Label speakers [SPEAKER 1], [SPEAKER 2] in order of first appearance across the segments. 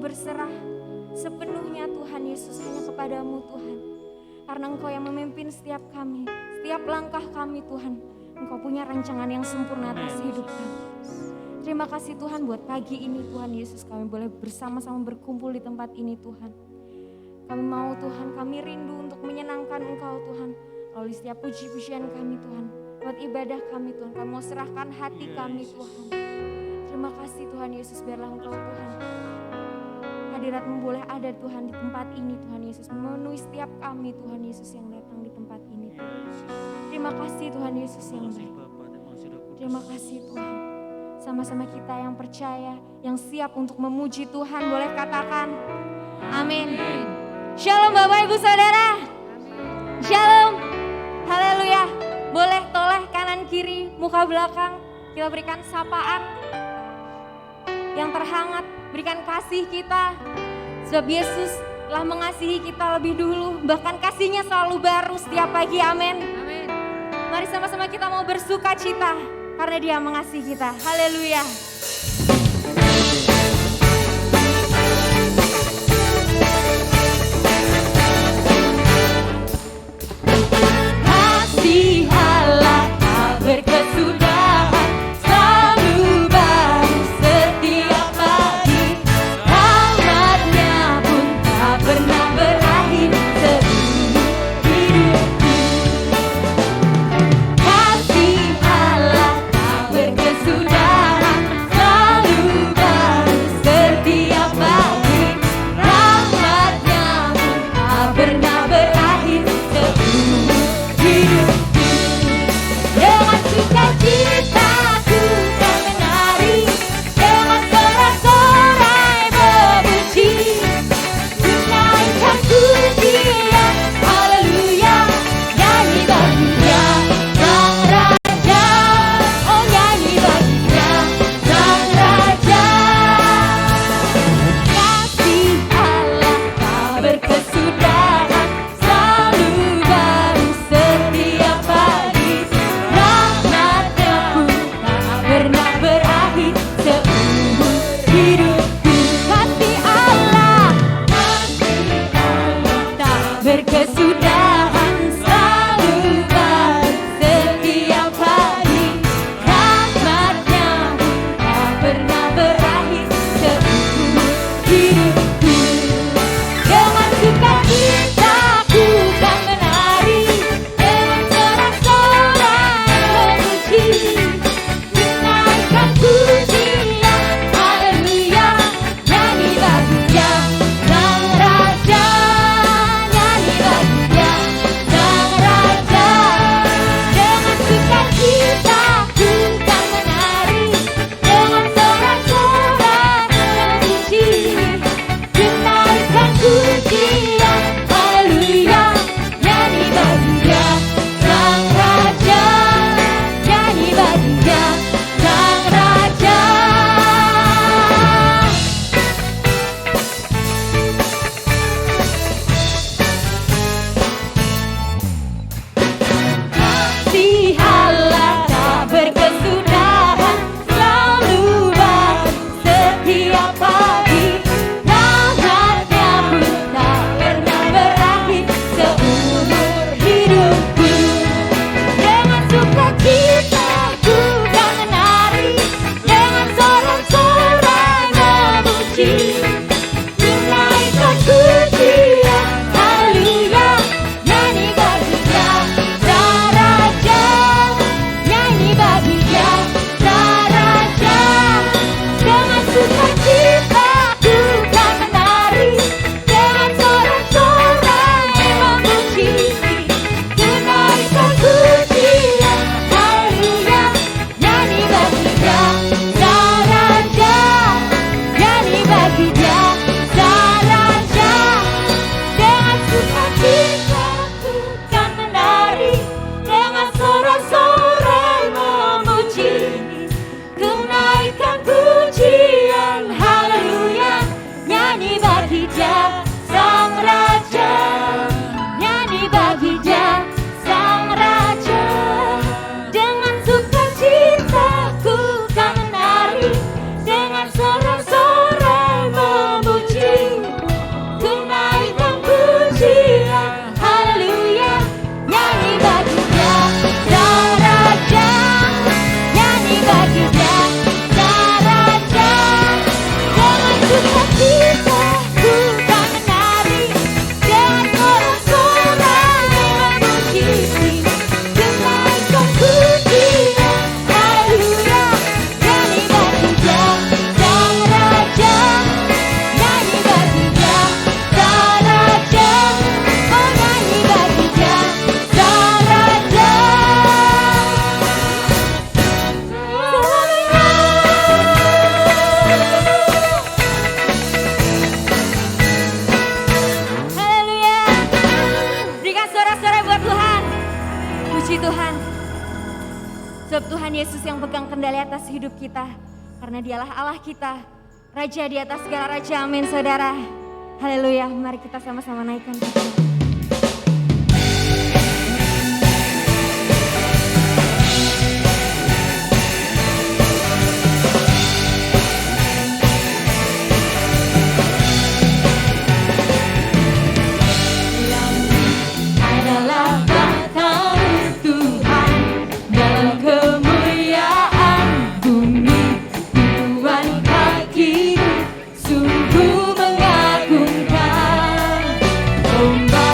[SPEAKER 1] berserah sepenuhnya Tuhan Yesus hanya kepadamu Tuhan. Karena Engkau yang memimpin setiap kami, setiap langkah kami Tuhan. Engkau punya rancangan yang sempurna atas hidup kami. Terima kasih Tuhan buat pagi ini Tuhan Yesus, kami boleh bersama-sama berkumpul di tempat ini Tuhan. Kami mau Tuhan, kami rindu untuk menyenangkan Engkau Tuhan. Melalui setiap puji-pujian kami Tuhan, buat ibadah kami Tuhan, kami mau serahkan hati kami Tuhan. Terima kasih Tuhan Yesus, biarlah Engkau Tuhan, hadirat-Mu boleh ada Tuhan di tempat ini Tuhan Yesus, memenuhi setiap kami Tuhan Yesus yang datang di tempat ini Tuhan. Terima kasih Tuhan Yesus yang baik. Terima kasih Tuhan. Sama-sama kita yang percaya, yang siap untuk memuji Tuhan, boleh katakan amin. Shalom Bapak Ibu Saudara. Shalom. Haleluya. Boleh toleh kanan kiri, muka belakang. Kita berikan sapaan yang terhangat, berikan kasih kita. Sebab Yesus telah mengasihi kita lebih dulu, bahkan kasihnya selalu baru setiap pagi, amin. Mari sama-sama kita mau bersuka cita karena Dia mengasihi kita, haleluya. Kasih Allah tak berkesudahan, selalu baru setiap pagi. Rahmat-Nya pun tak pernah berakhir seumur hidupku. Kasih Allah tak berkesudahan, selalu baru setiap pagi. Rahmat-Nya pun tak pernah berakhir seumur hidupku. Dengan sukacita ku kan menari, dengan sorak-sorai memuji, ku naikkan pujian, haleluya, nyanyi bagi Dia Sang Raja, oh nyanyi bagi Dia Sang Raja. Kasih Allah tak berkesudahan, selalu baru setiap pagi. Rahmat-Nya pun tak pernah berakhir seumur hidupku. Kasih Allah tak berkesudahan, selalu baru setiap pagi. Rahmat-Nya pun tak pernah berakhir seumur hidupku. Dengan sukacita ku kan menari, dengan sorak-sorai memuji, ku naikkan pujian, haleluya, nyanyi bagi Dia Sang Raja, nyanyi bagi Dia Sang Raja. Dengan sukacita ku kan menari, dengan sorak-sorai memuji, ku naikkan pujian, haleluya, nyanyi bagi Dia Sang Raja, nyanyi bagi Dia Sang Raja. Kasih Allah tak berkesudahan, selalu baru setiap pagi. Rahmat-Nya pun tak pernah berakhir seumur hidupku. Dengan sukacita ku kan menari, dengan sorak-sorai memuji, ku naikkan pujian, haleluya, nyanyi bagi Dia Sang Raja, nyanyi bagi Dia Sang Raja. Dengan sukacita ku kan menari, dengan sorak-sorai memuji, ku naikkan pujian, haleluya, nyanyi bagi Dia Sang Raja, nyanyi bagi Dia kita bukan menari dengan sorak-sorai memuji, kenaikan pujian, haleluya. Nyanyi bagi Dia Sang Raja, nyanyi bagi Dia Sang Raja, oh nyanyi bagi Dia Sang Raja. Haleluya. Berikan sorak-sorai buat Tuhan. Puji Tuhan. Sebab Tuhan Yesus yang pegang kendali atas hidup kita. Karena Dialah Allah kita. Raja di atas segala raja. Amin saudara. Haleluya. Mari kita sama-sama naikkan Tuhan. Adalah batang Tuhan dalam kemuliaan bumi, Tuhan kaki sungguh mengagumkan. Ombak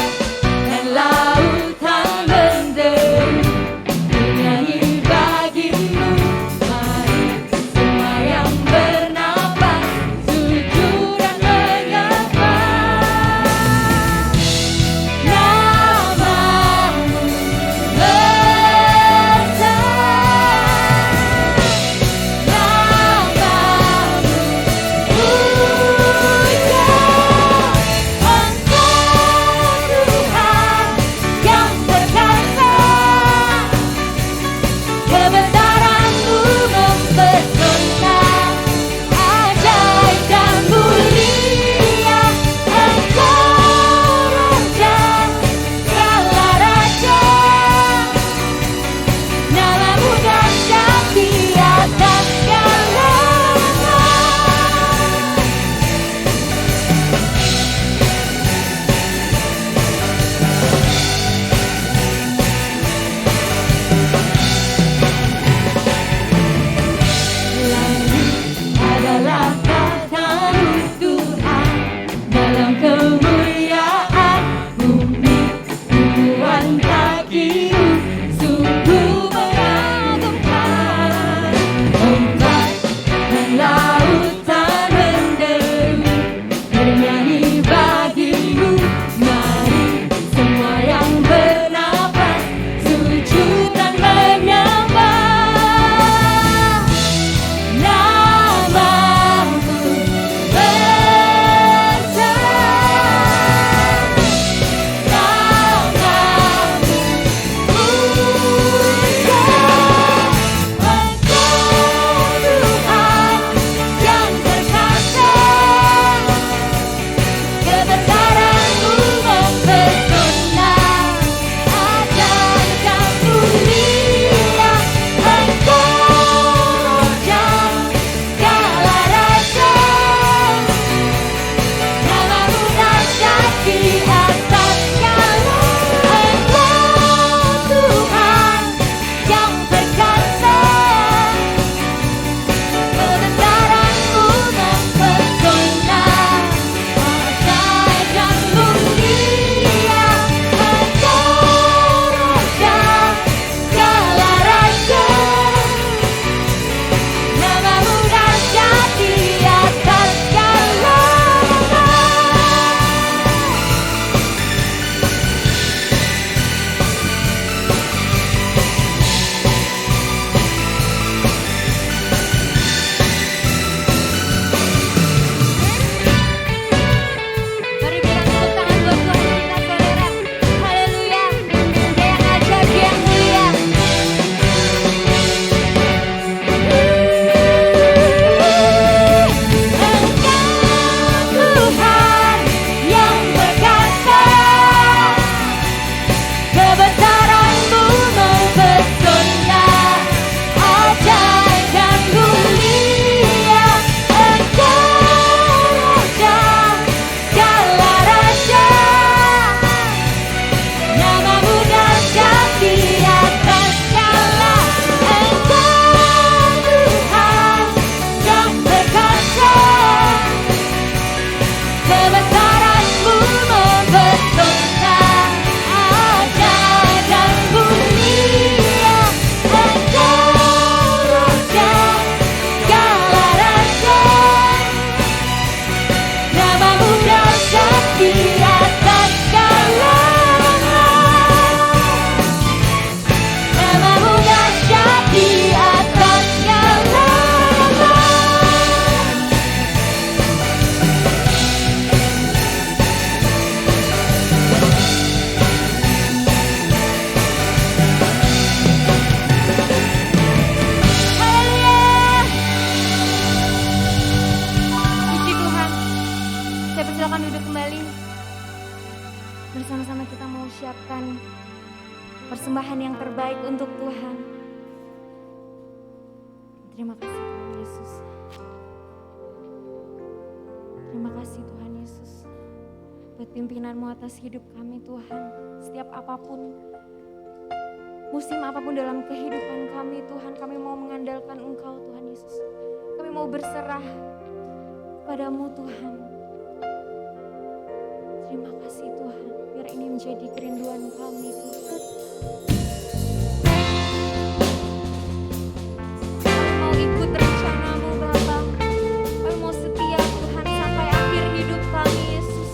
[SPEAKER 1] persilakan duduk kembali. Bersama-sama kita mau siapkan persembahan yang terbaik untuk Tuhan. Terima kasih Tuhan Yesus. Terima kasih Tuhan Yesus. Buat pimpinan-Mu atas hidup kami Tuhan. Setiap apapun, musim apapun dalam kehidupan kami Tuhan, kami mau mengandalkan Engkau Tuhan Yesus. Kami mau berserah kepadamu Tuhan. Terima kasih Tuhan, biar ini menjadi kerinduan kami Tuhan. Kami mau ikut rencana-Mu Bapa. Kami mau setia Tuhan sampai akhir hidup kami Yesus.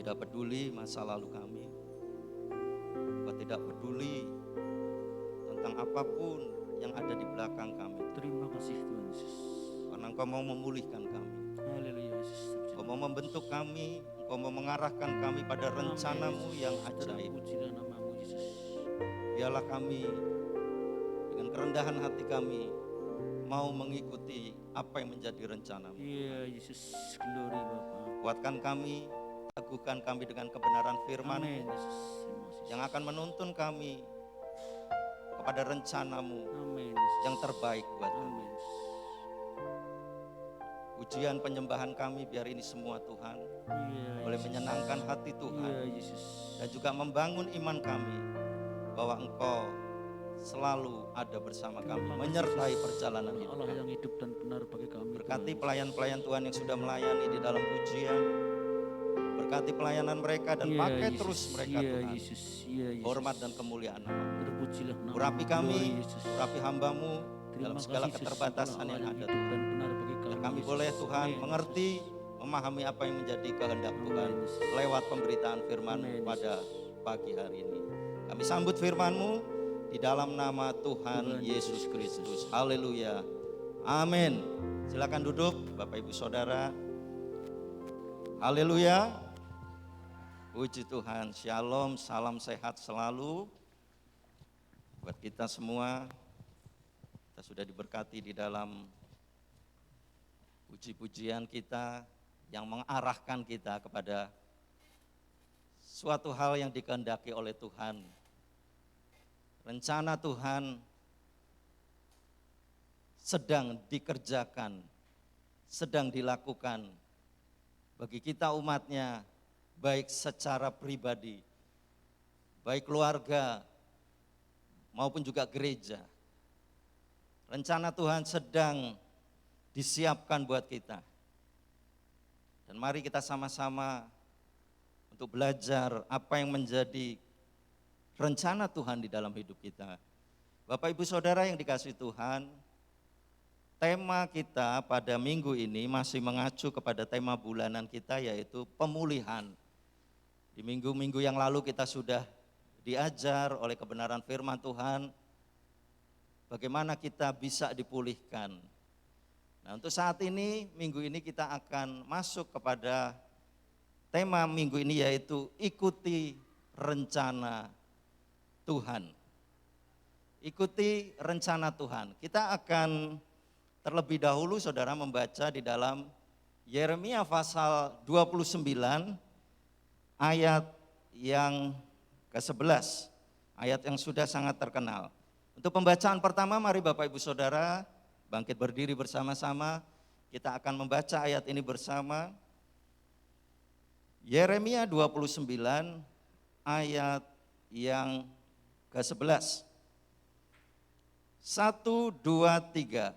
[SPEAKER 2] tidak peduli masa lalu kami. Engkau tidak peduli tentang apapun yang ada di belakang kami.
[SPEAKER 3] Terima kasih Tuhan Yesus.
[SPEAKER 2] Karena Engkau mau memulihkan kami.
[SPEAKER 3] Haleluya Yesus.
[SPEAKER 2] Engkau mau membentuk kami, Engkau mau mengarahkan kami pada rencana-Mu yang ajaib.
[SPEAKER 3] Terpujilah namamu Yesus.
[SPEAKER 2] Biarlah kami dengan kerendahan hati kami mau mengikuti apa yang menjadi rencana-Mu.
[SPEAKER 3] Iya Yesus, glory Bapa.
[SPEAKER 2] Kuatkan kami, teguhkan kami dengan kebenaran firman
[SPEAKER 3] Amin Yesus. Terima kasih.
[SPEAKER 2] yang akan menuntun kami kepada rencana-Mu
[SPEAKER 3] Amin Yesus.
[SPEAKER 2] yang terbaik buat kami.
[SPEAKER 3] Amin Yesus.
[SPEAKER 2] Pujian penyembahan kami biar ini semua Tuhan
[SPEAKER 3] Iya
[SPEAKER 2] boleh
[SPEAKER 3] Yesus.
[SPEAKER 2] menyenangkan hati Tuhan
[SPEAKER 3] Iya Yesus.
[SPEAKER 2] dan juga membangun iman kami bahwa Engkau selalu ada bersama kami,
[SPEAKER 3] Terima kasih,
[SPEAKER 2] menyertai
[SPEAKER 3] Yesus.
[SPEAKER 2] perjalanan hidup
[SPEAKER 3] Allah
[SPEAKER 2] kami.
[SPEAKER 3] yang hidup dan benar bagi kami.
[SPEAKER 2] Berkati
[SPEAKER 3] Tuhan.
[SPEAKER 2] pelayan-pelayan Tuhan yang sudah melayani di dalam pujian. Berkati pelayanan mereka dan
[SPEAKER 3] Iya,
[SPEAKER 2] pakai
[SPEAKER 3] Yesus.
[SPEAKER 2] terus mereka
[SPEAKER 3] Iya,
[SPEAKER 2] Tuhan.
[SPEAKER 3] Yesus. Iya, Yesus.
[SPEAKER 2] Hormat dan kemuliaan nama.
[SPEAKER 3] Terpujilah nama.
[SPEAKER 2] Urapi kami,
[SPEAKER 3] Glory, Yesus.
[SPEAKER 2] urapi hamba-Mu
[SPEAKER 3] Terima
[SPEAKER 2] dalam segala
[SPEAKER 3] kasih, Yesus.
[SPEAKER 2] keterbatasan
[SPEAKER 3] Allah
[SPEAKER 2] yang ada.
[SPEAKER 3] hidup dan benar bagi kami.
[SPEAKER 2] Dan kami
[SPEAKER 3] Yesus.
[SPEAKER 2] boleh Tuhan
[SPEAKER 3] Amin,
[SPEAKER 2] mengerti,
[SPEAKER 3] Yesus.
[SPEAKER 2] memahami apa yang menjadi kehendak
[SPEAKER 3] Amin,
[SPEAKER 2] Tuhan
[SPEAKER 3] Yesus.
[SPEAKER 2] lewat pemberitaan firman
[SPEAKER 3] Amin,
[SPEAKER 2] pada
[SPEAKER 3] Yesus.
[SPEAKER 2] pagi hari ini. Kami sambut firman-Mu di dalam nama Tuhan
[SPEAKER 3] Tuhan
[SPEAKER 2] Yesus
[SPEAKER 3] Yesus
[SPEAKER 2] Kristus. Haleluya. Amin. Silakan duduk Bapak Ibu Saudara. Haleluya. Puji Tuhan. Shalom, salam sehat selalu buat kita semua. Kita sudah diberkati di dalam puji-pujian kita yang mengarahkan kita kepada suatu hal yang dikehendaki oleh Tuhan. Rencana Tuhan sedang dikerjakan, sedang dilakukan bagi kita umatnya, baik secara pribadi, baik keluarga maupun juga gereja. Rencana Tuhan sedang disiapkan buat kita. Dan mari kita sama-sama untuk belajar apa yang menjadi rencana Tuhan di dalam hidup kita. Bapak Ibu Saudara yang dikasihi Tuhan, tema kita pada minggu ini masih mengacu kepada tema bulanan kita yaitu pemulihan. Di minggu-minggu yang lalu kita sudah diajar oleh kebenaran firman Tuhan bagaimana kita bisa dipulihkan. Nah, untuk saat ini, minggu ini kita akan masuk kepada tema minggu ini yaitu ikuti rencana Tuhan. Ikuti rencana Tuhan. Kita akan terlebih dahulu saudara membaca di dalam Yeremia pasal 29 ayat yang ke-11. Ayat yang sudah sangat terkenal. Untuk pembacaan pertama mari Bapak Ibu Saudara bangkit berdiri bersama-sama. Kita akan membaca ayat ini bersama. Yeremia 29 ayat yang ke-11. 1, 2, 3.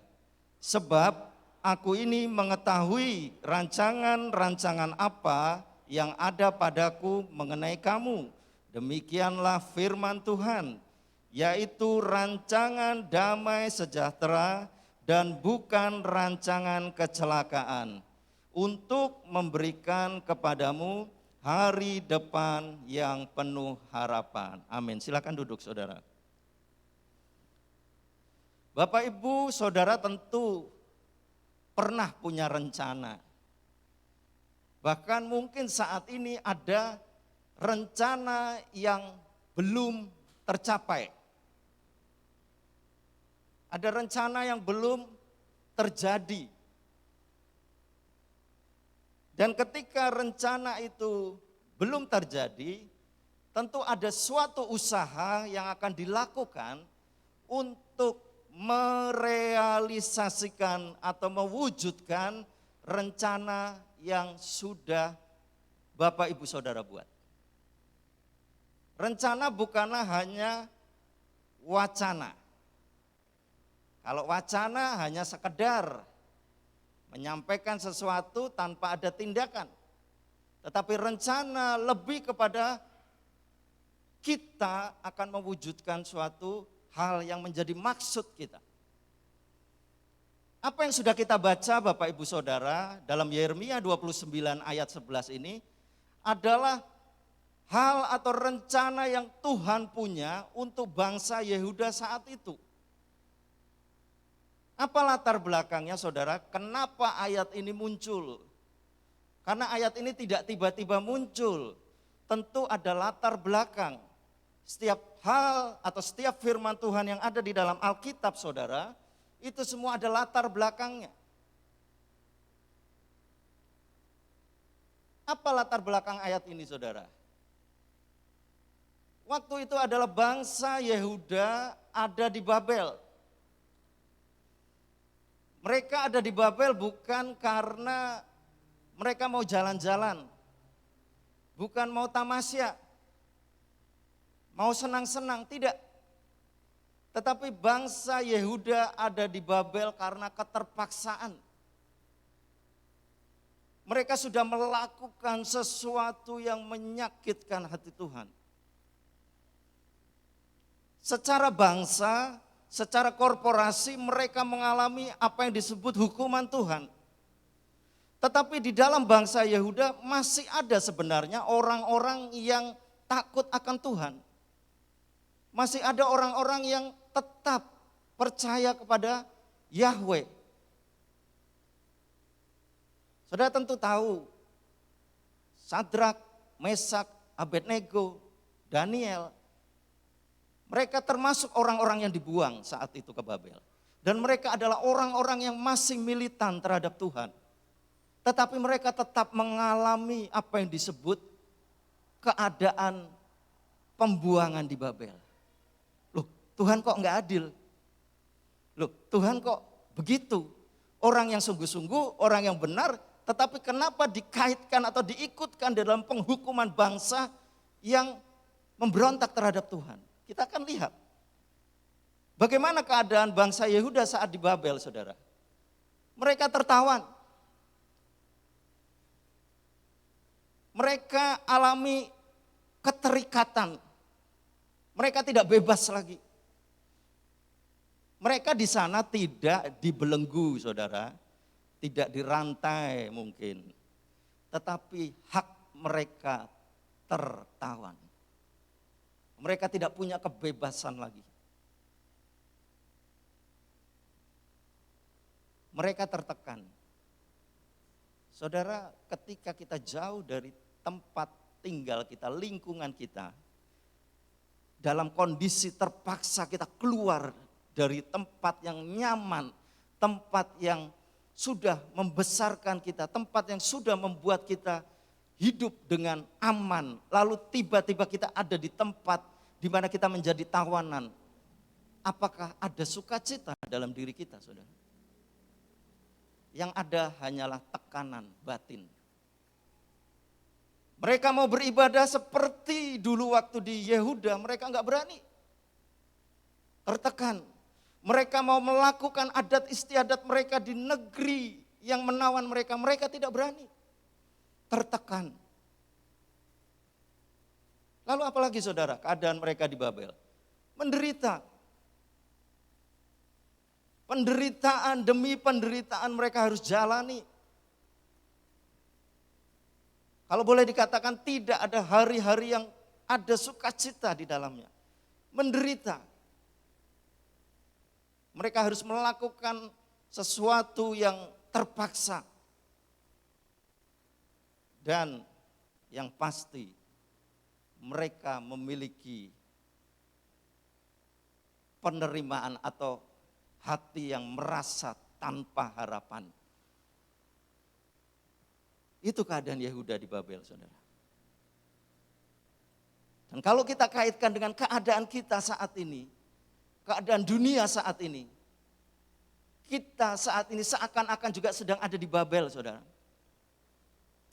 [SPEAKER 2] Sebab aku ini mengetahui rancangan-rancangan apa yang ada padaku mengenai kamu. Demikianlah firman Tuhan, yaitu rancangan damai sejahtera dan bukan rancangan kecelakaan, untuk memberikan kepadamu hari depan yang penuh harapan. Amin. Silakan duduk saudara. Bapak Ibu Saudara tentu pernah punya rencana. Bahkan mungkin saat ini ada rencana yang belum tercapai. Ada rencana yang belum terjadi. Dan ketika rencana itu belum terjadi, tentu ada suatu usaha yang akan dilakukan untuk merealisasikan atau mewujudkan rencana yang sudah Bapak Ibu Saudara buat. Rencana bukanlah hanya wacana. Kalau wacana hanya sekedar menyampaikan sesuatu tanpa ada tindakan. Tetapi rencana lebih kepada kita akan mewujudkan suatu hal yang menjadi maksud kita. Apa yang sudah kita baca Bapak Ibu Saudara dalam Yeremia 29 ayat 11 ini adalah hal atau rencana yang Tuhan punya untuk bangsa Yehuda saat itu. Apa latar belakangnya saudara? Kenapa ayat ini muncul? Karena ayat ini tidak tiba-tiba muncul. Tentu ada latar belakang. Setiap hal atau setiap firman Tuhan yang ada di dalam Alkitab saudara, itu semua ada latar belakangnya. Apa latar belakang ayat ini saudara? Waktu itu adalah bangsa Yehuda ada di Babel. Mereka ada di Babel bukan karena mereka mau jalan-jalan, bukan mau tamasya, mau senang-senang, tidak. Tetapi bangsa Yehuda ada di Babel karena keterpaksaan. Mereka sudah melakukan sesuatu yang menyakitkan hati Tuhan. Secara bangsa, secara korporasi mereka mengalami apa yang disebut hukuman Tuhan. Tetapi di dalam bangsa Yehuda masih ada sebenarnya orang-orang yang takut akan Tuhan. Masih ada orang-orang yang tetap percaya kepada Yahweh. Saudara tentu tahu, Sadrak, Mesak, Abednego, Daniel, mereka termasuk orang-orang yang dibuang saat itu ke Babel. Dan mereka adalah orang-orang yang masih militan terhadap Tuhan. Tetapi mereka tetap mengalami apa yang disebut keadaan pembuangan di Babel. Loh, Tuhan kok enggak adil? Loh, Tuhan kok begitu? Orang yang sungguh-sungguh, orang yang benar, tetapi kenapa dikaitkan atau diikutkan dalam penghukuman bangsa yang memberontak terhadap Tuhan? Kita akan lihat bagaimana keadaan bangsa Yehuda saat di Babel, saudara. Mereka tertawan. Mereka alami keterikatan. Mereka tidak bebas lagi. Mereka di sana tidak dibelenggu, saudara. Tidak dirantai mungkin. Tetapi hak mereka tertawan. Mereka tidak punya kebebasan lagi. Mereka tertekan. Saudara, ketika kita jauh dari tempat tinggal kita, lingkungan kita, dalam kondisi terpaksa kita keluar dari tempat yang nyaman, tempat yang sudah membesarkan kita, tempat yang sudah membuat kita hidup dengan aman, lalu tiba-tiba kita ada di tempat di mana kita menjadi tawanan. Apakah ada sukacita dalam diri kita, saudara? Yang ada hanyalah tekanan batin. Mereka mau beribadah seperti dulu waktu di Yehuda, mereka enggak berani. Tertekan. Mereka mau melakukan adat istiadat mereka di negeri yang menawan mereka, mereka tidak berani. Tertekan. Lalu apalagi saudara, keadaan mereka di Babel? Menderita. Penderitaan demi penderitaan mereka harus jalani. Kalau boleh dikatakan tidak ada hari-hari yang ada sukacita di dalamnya. Menderita. Mereka harus melakukan sesuatu yang terpaksa. Dan yang pasti mereka memiliki penerimaan atau hati yang merasa tanpa harapan. Itu keadaan Yehuda di Babel, saudara. Dan kalau kita kaitkan dengan keadaan kita saat ini, keadaan dunia saat ini, kita saat ini seakan-akan juga sedang ada di Babel, saudara.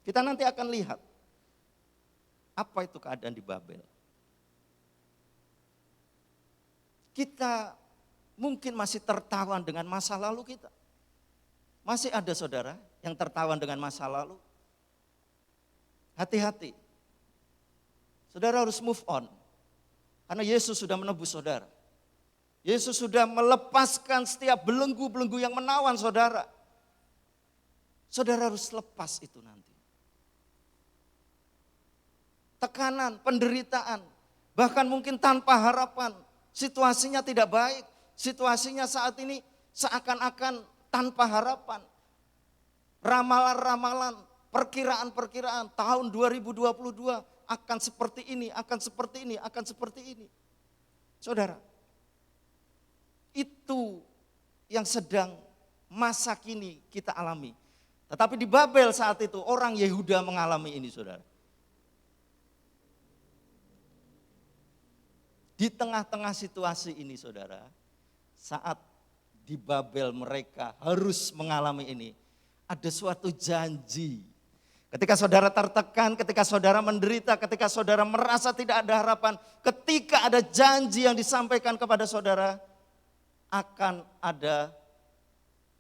[SPEAKER 2] Kita nanti akan lihat apa itu keadaan di Babel. Kita mungkin masih tertawan dengan masa lalu kita. Masih ada saudara yang tertawan dengan masa lalu. Hati-hati. Saudara harus move on. Karena Yesus sudah menebus saudara. Yesus sudah melepaskan setiap belenggu-belenggu yang menawan saudara. Saudara harus lepas itu nanti. tekanan, penderitaan, bahkan mungkin tanpa harapan. Situasinya tidak baik, situasinya saat ini seakan-akan tanpa harapan. Ramalan-ramalan, perkiraan-perkiraan tahun 2022 akan seperti ini, akan seperti ini, akan seperti ini. Saudara, itu yang sedang masa kini kita alami. Tetapi di Babel saat itu orang Yehuda mengalami ini, saudara. Di tengah-tengah situasi ini, saudara, saat di Babel mereka harus mengalami ini, ada suatu janji. Ketika saudara tertekan, ketika saudara menderita, ketika saudara merasa tidak ada harapan, ketika ada janji yang disampaikan kepada saudara, akan ada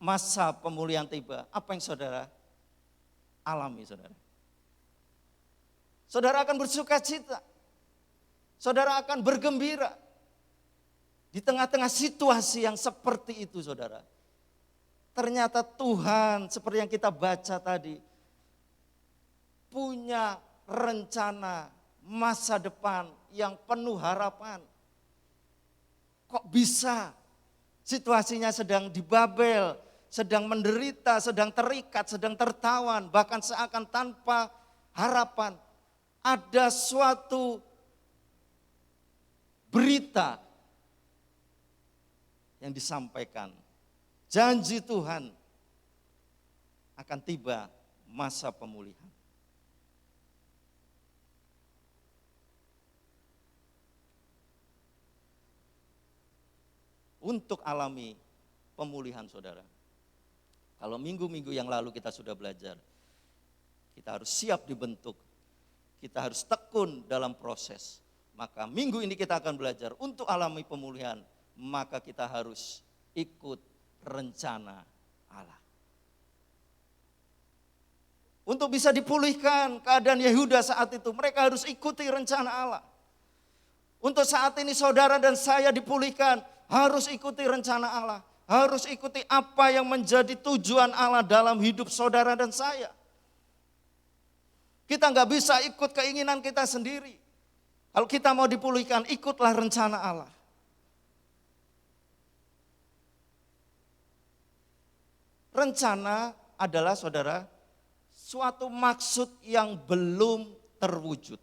[SPEAKER 2] masa pemulihan tiba. Apa yang saudara alami, saudara? Saudara akan bersuka cita. Saudara akan bergembira. Di tengah-tengah situasi yang seperti itu, saudara. Ternyata Tuhan, seperti yang kita baca tadi, punya rencana masa depan yang penuh harapan. Kok bisa? Situasinya sedang di Babel, sedang menderita, sedang terikat, sedang tertawan, bahkan seakan tanpa harapan. Ada suatu berita yang disampaikan. Janji Tuhan akan tiba masa pemulihan. Untuk alami pemulihan, saudara. Kalau minggu-minggu yang lalu kita sudah belajar, kita harus siap dibentuk, kita harus tekun dalam proses. Maka minggu ini kita akan belajar untuk alami pemulihan, maka kita harus ikut rencana Allah. Untuk bisa dipulihkan keadaan Yehuda saat itu, mereka harus ikuti rencana Allah. Untuk saat ini saudara dan saya dipulihkan, harus ikuti rencana Allah. Harus ikuti apa yang menjadi tujuan Allah dalam hidup saudara dan saya. Kita nggak bisa ikut keinginan kita sendiri. Kalau kita mau dipulihkan, ikutlah rencana Allah. Rencana adalah, saudara, suatu maksud yang belum terwujud.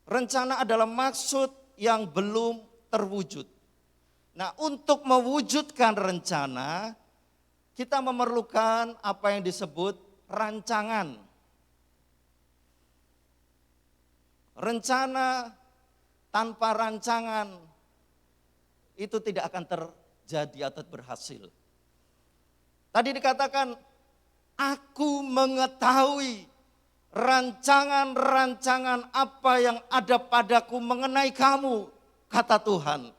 [SPEAKER 2] Rencana adalah maksud yang belum terwujud. Nah, untuk mewujudkan rencana, kita memerlukan apa yang disebut rancangan. Rencana tanpa rancangan itu tidak akan terjadi atau berhasil. Tadi dikatakan, aku mengetahui rancangan-rancangan apa yang ada padaku mengenai kamu, kata Tuhan.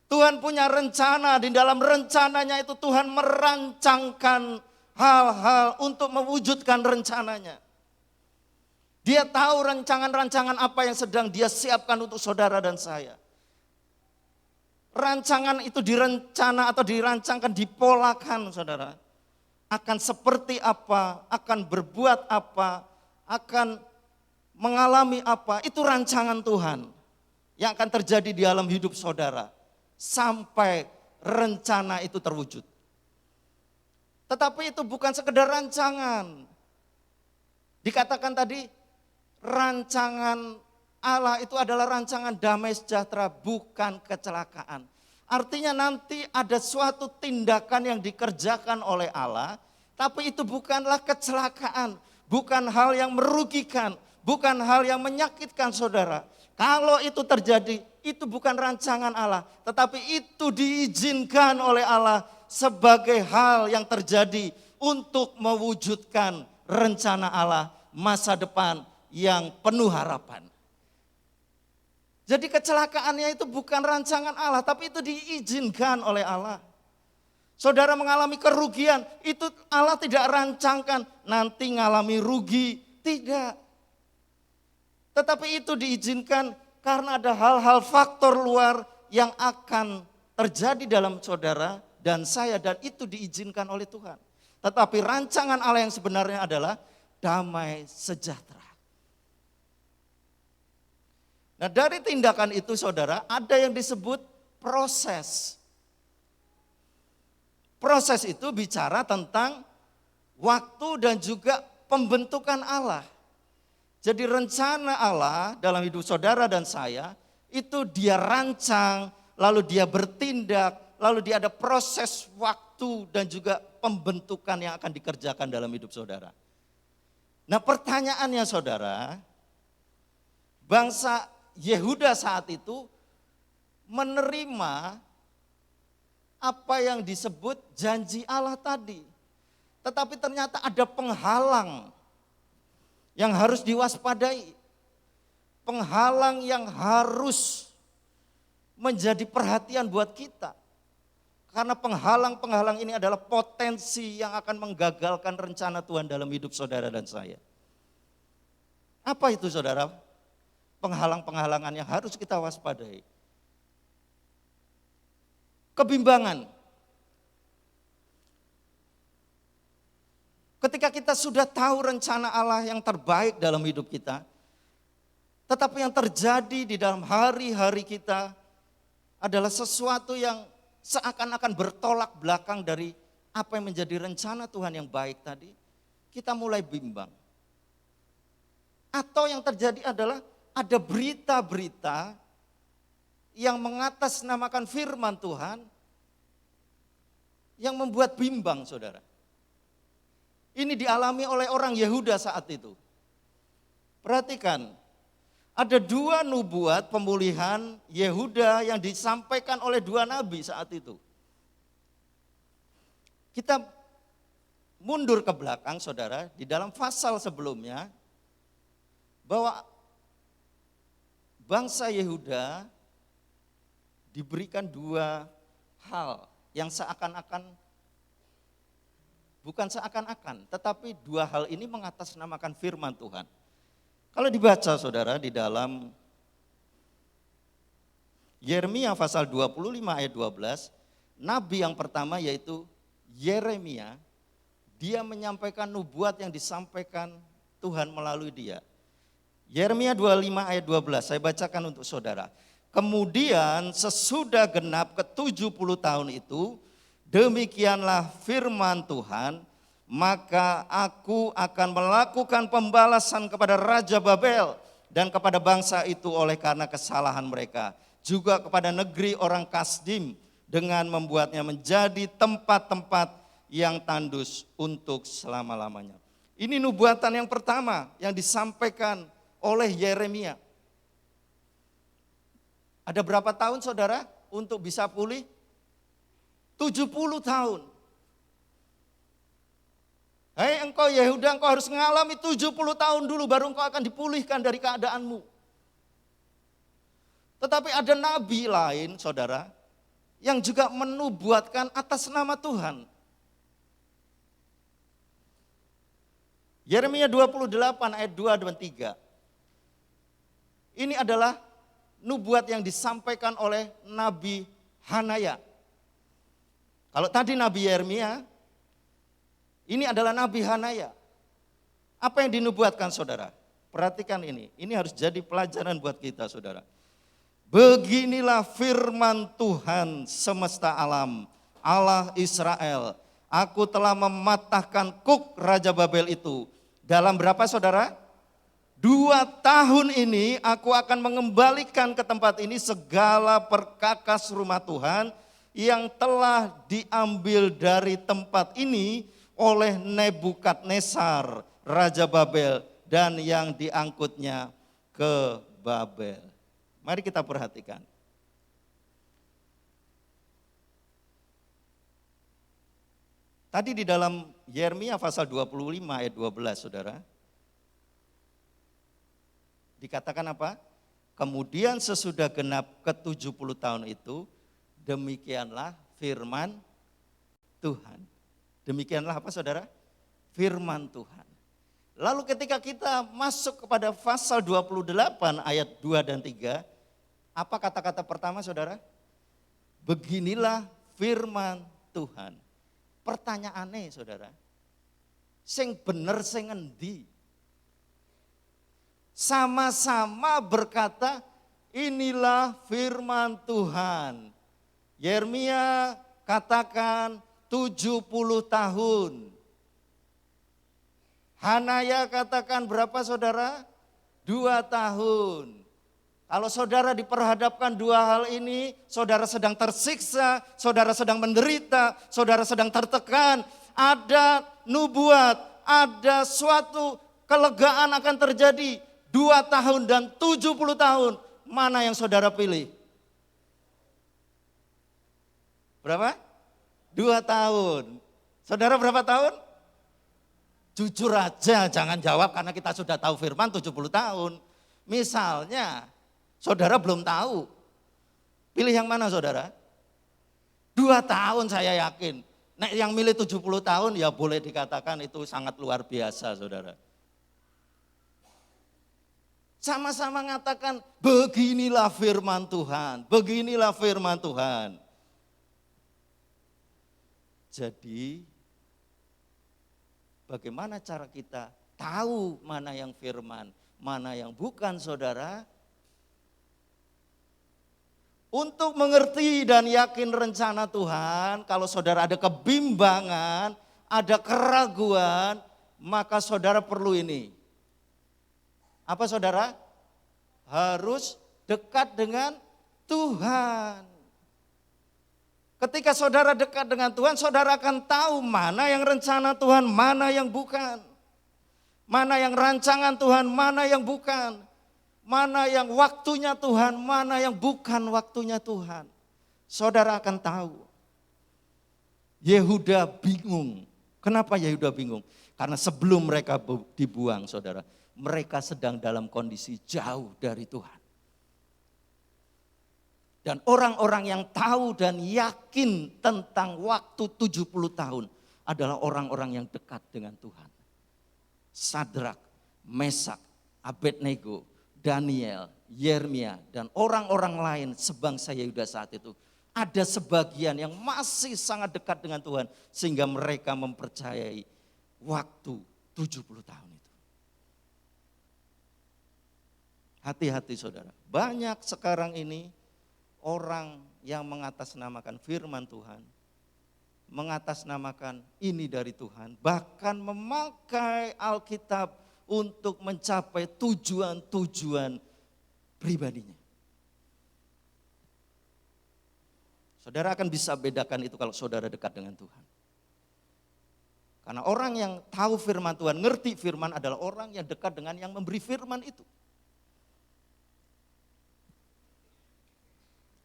[SPEAKER 2] Tuhan punya rencana, di dalam rencananya itu Tuhan merancangkan hal-hal untuk mewujudkan rencananya. Dia tahu rancangan-rancangan apa yang sedang dia siapkan untuk saudara dan saya. Rancangan itu direncana atau dirancangkan, dipolakan, saudara. Akan seperti apa, akan berbuat apa, akan mengalami apa, itu rancangan Tuhan yang akan terjadi di dalam hidup saudara sampai rencana itu terwujud. Tetapi itu bukan sekedar rancangan. Dikatakan tadi, rancangan Allah itu adalah rancangan damai sejahtera, bukan kecelakaan. Artinya nanti ada suatu tindakan yang dikerjakan oleh Allah, tapi itu bukanlah kecelakaan, bukan hal yang merugikan, bukan hal yang menyakitkan saudara. Kalau itu terjadi, itu bukan rancangan Allah, tetapi itu diizinkan oleh Allah sebagai hal yang terjadi untuk mewujudkan rencana Allah masa depan yang penuh harapan. Jadi kecelakaannya itu bukan rancangan Allah, tapi itu diizinkan oleh Allah. Saudara mengalami kerugian, itu Allah tidak rancangkan nanti ngalami rugi, tidak. Tetapi itu diizinkan karena ada hal-hal faktor luar yang akan terjadi dalam saudara dan saya, dan itu diizinkan oleh Tuhan. Tetapi rancangan Allah yang sebenarnya adalah damai sejahtera. Nah dari tindakan itu saudara, ada yang disebut proses. Proses itu bicara tentang waktu dan juga pembentukan Allah. Jadi rencana Allah dalam hidup saudara dan saya, itu dia rancang, lalu dia bertindak, lalu dia ada proses waktu dan juga pembentukan yang akan dikerjakan dalam hidup saudara. Nah pertanyaannya saudara, bangsa Yehuda saat itu menerima apa yang disebut janji Allah tadi. Tetapi ternyata ada penghalang yang harus diwaspadai. Penghalang yang harus menjadi perhatian buat kita. Karena penghalang-penghalang ini adalah potensi yang akan menggagalkan rencana Tuhan dalam hidup saudara dan saya. Apa itu saudara? Penghalang-penghalangan yang harus kita waspadai. Kebimbangan. Ketika kita sudah tahu rencana Allah yang terbaik dalam hidup kita, tetapi yang terjadi di dalam hari-hari kita adalah sesuatu yang seakan-akan bertolak belakang dari apa yang menjadi rencana Tuhan yang baik tadi, kita mulai bimbang. Atau yang terjadi adalah ada berita-berita yang mengatasnamakan firman Tuhan yang membuat bimbang saudara. Ini dialami oleh orang Yehuda saat itu. Perhatikan, ada 2 nubuat pemulihan Yehuda yang disampaikan oleh 2 nabi saat itu. Kita mundur ke belakang saudara, di dalam pasal sebelumnya, bahwa bangsa Yehuda diberikan 2 hal yang seakan-akan, bukan seakan-akan, tetapi 2 hal ini mengatasnamakan firman Tuhan. Kalau dibaca saudara di dalam Yeremia pasal 25 ayat 12, nabi yang pertama yaitu Yeremia, dia menyampaikan nubuat yang disampaikan Tuhan melalui dia. Yeremia 25 ayat 12, saya bacakan untuk saudara. Kemudian sesudah genap ke-70 tahun itu, demikianlah firman Tuhan, maka aku akan melakukan pembalasan kepada Raja Babel dan kepada bangsa itu oleh karena kesalahan mereka. Juga kepada negeri orang Kasdim dengan membuatnya menjadi tempat-tempat yang tandus untuk selama-lamanya. Ini nubuatan yang pertama yang disampaikan oleh Yeremia. Ada berapa tahun saudara untuk bisa pulih? 70 tahun. Hei engkau Yehuda, engkau harus mengalami 70 tahun dulu baru engkau akan dipulihkan dari keadaanmu. Tetapi ada nabi lain saudara yang juga menubuatkan atas nama Tuhan. Yeremia 28 ayat 2 dan 3. Ini adalah nubuat yang disampaikan oleh Nabi Hanaya. Kalau tadi Nabi Yeremia, ini adalah Nabi Hanaya. Apa yang dinubuatkan saudara? Perhatikan ini harus jadi pelajaran buat kita saudara. Beginilah firman Tuhan semesta alam, Allah Israel. Aku telah mematahkan kuk Raja Babel itu. Dalam berapa saudara? 2 tahun ini aku akan mengembalikan ke tempat ini segala perkakas rumah Tuhan yang telah diambil dari tempat ini oleh Nebukadnezar, Raja Babel, dan yang diangkutnya ke Babel. Mari kita perhatikan. Tadi di dalam Yeremia pasal 25 ayat 12 saudara, dikatakan apa? Kemudian sesudah genap ke-70 tahun itu, demikianlah firman Tuhan. Demikianlah apa saudara? Firman Tuhan. Lalu ketika kita masuk kepada pasal 28 ayat 2 dan 3, apa kata-kata pertama saudara? Beginilah firman Tuhan. Pertanyaannya saudara, sing bener sing endi? Sama-sama berkata inilah firman Tuhan. Yeremia katakan 70 tahun. Hanaya katakan berapa saudara? 2 tahun. Kalau saudara diperhadapkan dua hal ini, saudara sedang tersiksa, saudara sedang menderita, saudara sedang tertekan, ada nubuat, ada suatu kelegaan akan terjadi. 2 tahun dan 70 tahun, mana yang saudara pilih? Berapa? 2 tahun. Saudara berapa tahun? Jujur aja, jangan jawab karena kita sudah tahu firman 70 tahun. Misalnya, saudara belum tahu. Pilih yang mana saudara? 2 tahun saya yakin. Nek yang milih 70 tahun ya boleh dikatakan itu sangat luar biasa saudara. Sama-sama mengatakan beginilah firman Tuhan, beginilah firman Tuhan. Jadi bagaimana cara kita tahu mana yang firman, mana yang bukan saudara? Untuk mengerti dan yakin rencana Tuhan, kalau saudara ada kebimbangan, ada keraguan, maka saudara perlu ini. Apa saudara? Harus dekat dengan Tuhan. Ketika saudara dekat dengan Tuhan, saudara akan tahu mana yang rencana Tuhan, mana yang bukan. Mana yang rancangan Tuhan, mana yang bukan. Mana yang waktunya Tuhan, mana yang bukan waktunya Tuhan. Saudara akan tahu. Yehuda bingung. Kenapa Yehuda bingung? Karena sebelum mereka dibuang saudara, mereka sedang dalam kondisi jauh dari Tuhan. Dan orang-orang yang tahu dan yakin tentang waktu 70 tahun adalah orang-orang yang dekat dengan Tuhan. Sadrak, Mesak, Abednego, Daniel, Yeremia, dan orang-orang lain sebangsa Yehuda saat itu. Ada sebagian yang masih sangat dekat dengan Tuhan sehingga mereka mempercayai waktu 70 tahun itu. Hati-hati saudara, banyak sekarang ini orang yang mengatasnamakan firman Tuhan, mengatasnamakan ini dari Tuhan, bahkan memakai Alkitab untuk mencapai tujuan-tujuan pribadinya. Saudara akan bisa bedakan itu kalau saudara dekat dengan Tuhan. Karena orang yang tahu firman Tuhan, ngerti firman adalah orang yang dekat dengan yang memberi firman itu.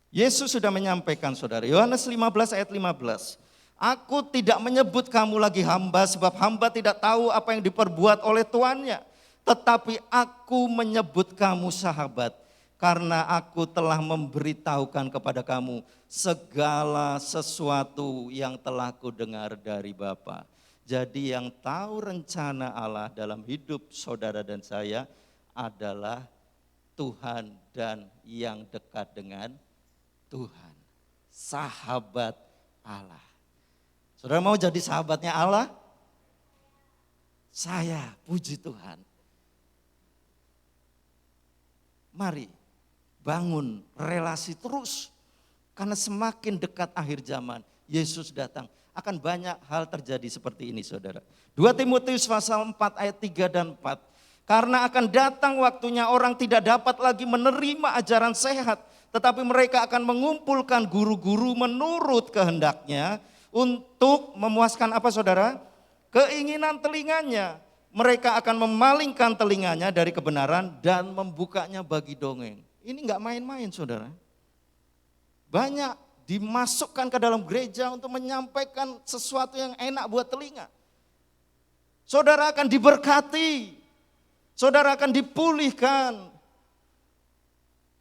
[SPEAKER 2] Yesus sudah menyampaikan saudara, Yohanes 15 ayat 15. Aku tidak menyebut kamu lagi hamba sebab hamba tidak tahu apa yang diperbuat oleh tuannya. Tetapi aku menyebut kamu sahabat karena aku telah memberitahukan kepada kamu segala sesuatu yang telah kudengar dari Bapa. Jadi yang tahu rencana Allah dalam hidup saudara dan saya adalah Tuhan dan yang dekat dengan Tuhan. Sahabat Allah. Saudara mau jadi sahabatnya Allah? Saya, puji Tuhan. Mari bangun relasi terus. Karena semakin dekat akhir zaman, Yesus datang. Akan banyak hal terjadi seperti ini saudara. 2 Timotius pasal 4 ayat 3 dan 4. Karena akan datang waktunya orang tidak dapat lagi menerima ajaran sehat. Tetapi mereka akan mengumpulkan guru-guru menurut kehendaknya. Untuk memuaskan apa saudara? Keinginan telinganya. Mereka akan memalingkan telinganya dari kebenaran dan membukanya bagi dongeng. Ini enggak main-main saudara. Banyak dimasukkan ke dalam gereja untuk menyampaikan sesuatu yang enak buat telinga. Saudara akan diberkati. Saudara akan dipulihkan.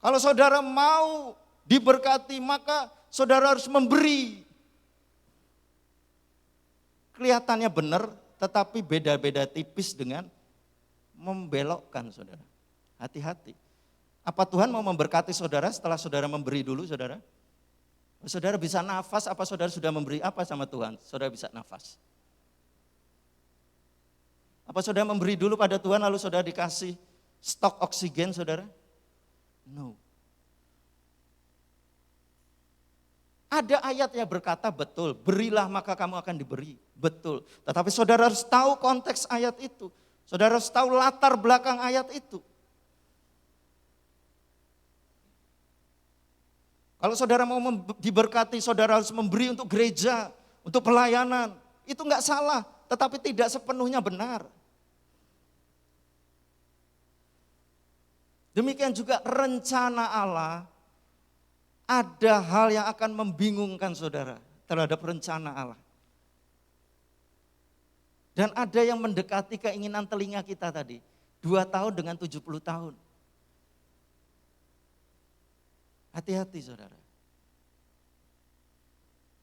[SPEAKER 2] Kalau saudara mau diberkati maka saudara harus memberi. Kelihatannya benar, tetapi beda-beda tipis dengan membelokkan saudara. Hati-hati. Apa Tuhan mau memberkati saudara setelah saudara memberi dulu saudara? Saudara bisa nafas, apa saudara sudah memberi apa sama Tuhan? Saudara bisa nafas. Apa saudara memberi dulu pada Tuhan lalu saudara dikasih stok oksigen saudara? No. Ada ayatnya berkata betul, berilah maka kamu akan diberi. Betul. Tetapi saudara harus tahu konteks ayat itu. Saudara harus tahu latar belakang ayat itu. Kalau saudara mau diberkati, saudara harus memberi untuk gereja, untuk pelayanan. Itu enggak salah, tetapi tidak sepenuhnya benar. Demikian juga rencana Allah, ada hal yang akan membingungkan saudara terhadap rencana Allah. Dan ada yang mendekati keinginan telinga kita tadi. 2 tahun dengan 70 tahun. Hati-hati saudara.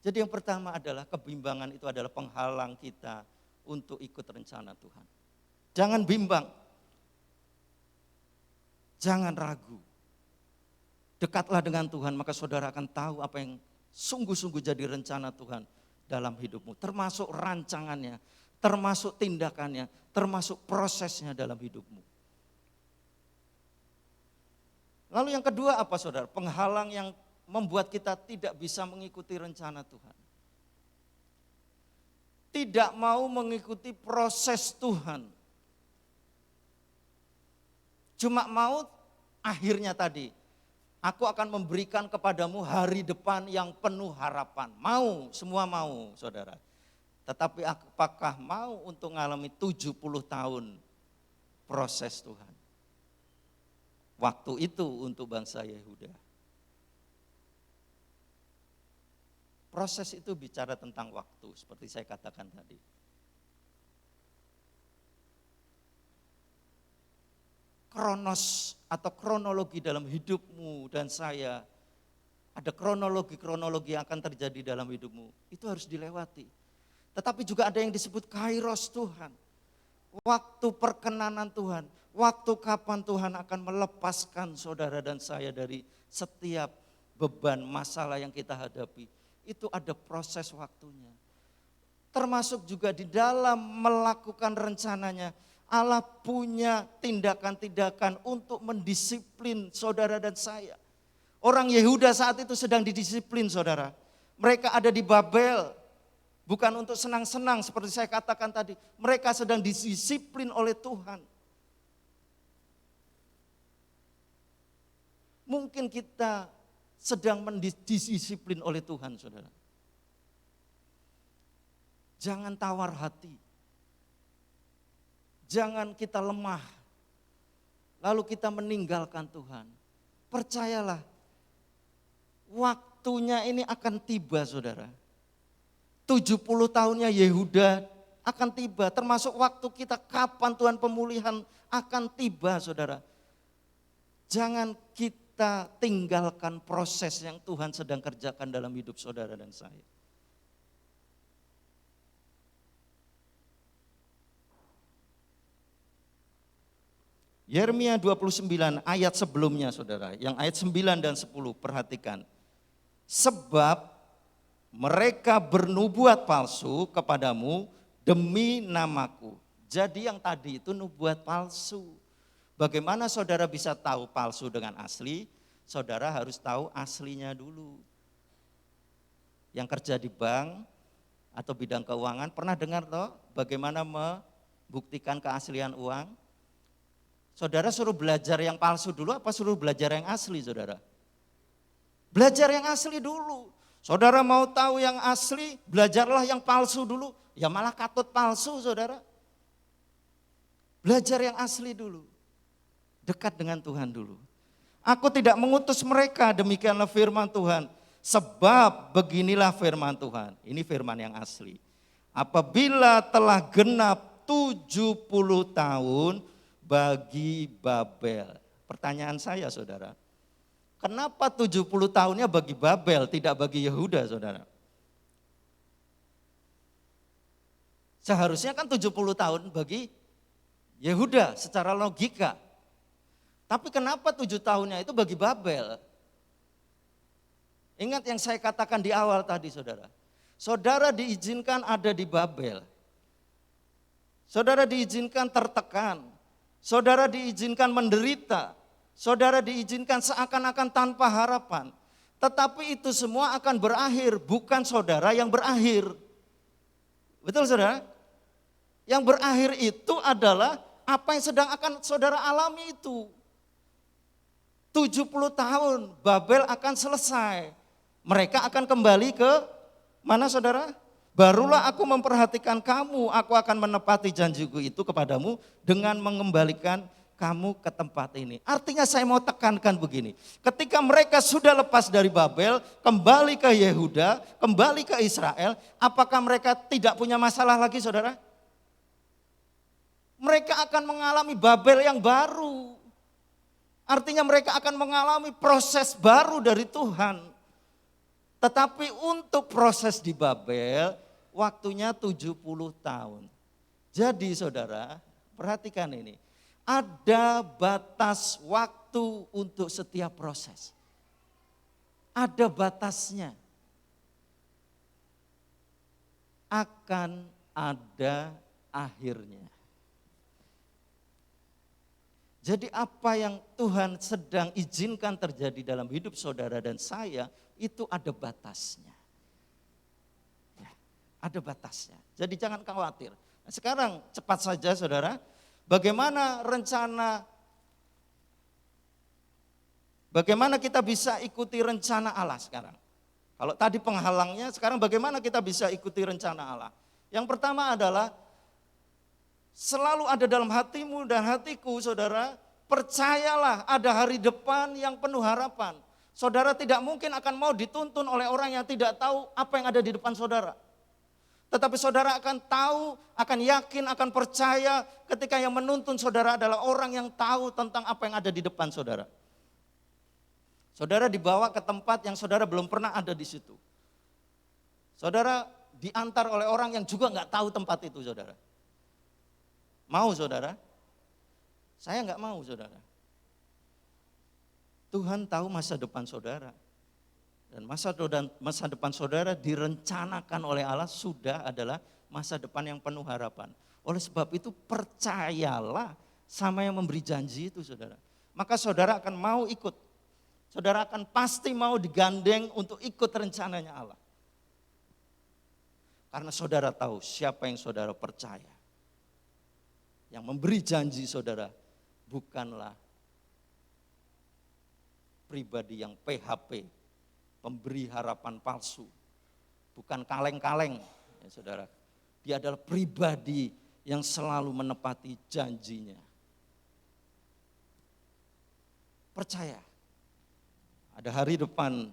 [SPEAKER 2] Jadi yang pertama adalah kebimbangan itu adalah penghalang kita untuk ikut rencana Tuhan. Jangan bimbang. Jangan ragu. Dekatlah dengan Tuhan, maka saudara akan tahu apa yang sungguh-sungguh jadi rencana Tuhan dalam hidupmu. Termasuk rancangannya, termasuk tindakannya, termasuk prosesnya dalam hidupmu. Lalu yang kedua apa saudara? Penghalang yang membuat kita tidak bisa mengikuti rencana Tuhan. Tidak mau mengikuti proses Tuhan. Cuma mau akhirnya tadi, aku akan memberikan kepadamu hari depan yang penuh harapan. Mau, semua mau saudara. Tetapi apakah mau untuk mengalami 70 tahun proses Tuhan? Waktu itu untuk bangsa Yehuda. Proses itu bicara tentang waktu, seperti saya katakan tadi. Kronos atau kronologi dalam hidupmu dan saya, ada kronologi-kronologi yang akan terjadi dalam hidupmu, itu harus dilewati. Tetapi juga ada yang disebut kairos Tuhan, waktu perkenanan Tuhan, waktu kapan Tuhan akan melepaskan saudara dan saya dari setiap beban masalah yang kita hadapi. Itu ada proses waktunya. Termasuk juga di dalam melakukan rencananya, Allah punya tindakan-tindakan untuk mendisiplin saudara dan saya. Orang Yehuda saat itu sedang didisiplin saudara. Mereka ada di Babel, bukan untuk senang-senang seperti saya katakan tadi. Mereka sedang didisiplin oleh Tuhan. Mungkin kita sedang didisiplin oleh Tuhan saudara. Jangan tawar hati. Jangan kita lemah, lalu kita meninggalkan Tuhan. Percayalah, waktunya ini akan tiba saudara. 70 tahunnya Yehuda akan tiba, termasuk waktu kita kapan Tuhan pemulihan akan tiba saudara. Jangan kita tinggalkan proses yang Tuhan sedang kerjakan dalam hidup saudara dan saya. Yeremia 29 ayat sebelumnya saudara, yang ayat 9 dan 10 perhatikan. Sebab mereka bernubuat palsu kepadamu demi namaku. Jadi yang tadi itu nubuat palsu. Bagaimana saudara bisa tahu palsu dengan asli? Saudara harus tahu aslinya dulu. Yang kerja di bank atau bidang keuangan pernah dengar toh bagaimana membuktikan keaslian uang? Saudara suruh belajar yang palsu dulu apa suruh belajar yang asli saudara? Belajar yang asli dulu. Saudara mau tahu yang asli, belajarlah yang palsu dulu. Ya malah katut palsu saudara. Belajar yang asli dulu. Dekat dengan Tuhan dulu. Aku tidak mengutus mereka, demikianlah firman Tuhan. Sebab beginilah firman Tuhan. Ini firman yang asli. Apabila telah genap 70 tahun bagi Babel. Pertanyaan saya saudara, kenapa 70 tahunnya bagi Babel tidak bagi Yehuda saudara? Seharusnya kan 70 tahun bagi Yehuda secara logika. Tapi kenapa 7 tahunnya itu bagi Babel? Ingat yang saya katakan di awal tadi saudara. Saudara diizinkan ada di Babel. Saudara diizinkan tertekan. Saudara diizinkan menderita, saudara diizinkan seakan-akan tanpa harapan. Tetapi itu semua akan berakhir, bukan saudara yang berakhir. Betul saudara? Yang berakhir itu adalah apa yang sedang akan saudara alami itu. 70 tahun Babel akan selesai. Mereka akan kembali ke mana saudara? Barulah aku memperhatikan kamu, aku akan menepati janjiku itu kepadamu dengan mengembalikan kamu ke tempat ini. Artinya saya mau tekankan begini, ketika mereka sudah lepas dari Babel, kembali ke Yehuda, kembali ke Israel, apakah mereka tidak punya masalah lagi saudara? Mereka akan mengalami Babel yang baru. Artinya mereka akan mengalami proses baru dari Tuhan. Tetapi untuk proses di Babel, waktunya 70 tahun. Jadi saudara, perhatikan ini. Ada batas waktu untuk setiap proses. Ada batasnya. Akan ada akhirnya. Jadi apa yang Tuhan sedang izinkan terjadi dalam hidup saudara dan saya, itu ada batasnya. Ya, ada batasnya. Jadi jangan khawatir. Nah, sekarang cepat saja saudara. Bagaimana kita bisa ikuti rencana Allah sekarang? Kalau tadi penghalangnya, sekarang bagaimana kita bisa ikuti rencana Allah? Yang pertama adalah selalu ada dalam hatimu dan hatiku saudara, percayalah ada hari depan yang penuh harapan. Saudara tidak mungkin akan mau dituntun oleh orang yang tidak tahu apa yang ada di depan saudara. Tetapi saudara akan tahu, akan yakin, akan percaya ketika yang menuntun saudara adalah orang yang tahu tentang apa yang ada di depan saudara. Saudara dibawa ke tempat yang saudara belum pernah ada di situ. Saudara diantar oleh orang yang juga nggak tahu tempat itu saudara. Mau saudara? Saya nggak mau saudara. Tuhan tahu masa depan saudara. Dan masa depan saudara direncanakan oleh Allah sudah adalah masa depan yang penuh harapan. Oleh sebab itu percayalah sama yang memberi janji itu saudara. Maka saudara akan mau ikut. Saudara akan pasti mau digandeng untuk ikut rencananya Allah. Karena saudara tahu siapa yang saudara percaya. Yang memberi janji saudara bukanlah pribadi yang PHP. Pemberi harapan palsu, bukan kaleng-kaleng ya saudara. Dia adalah pribadi yang selalu menepati janjinya. Percaya, ada hari depan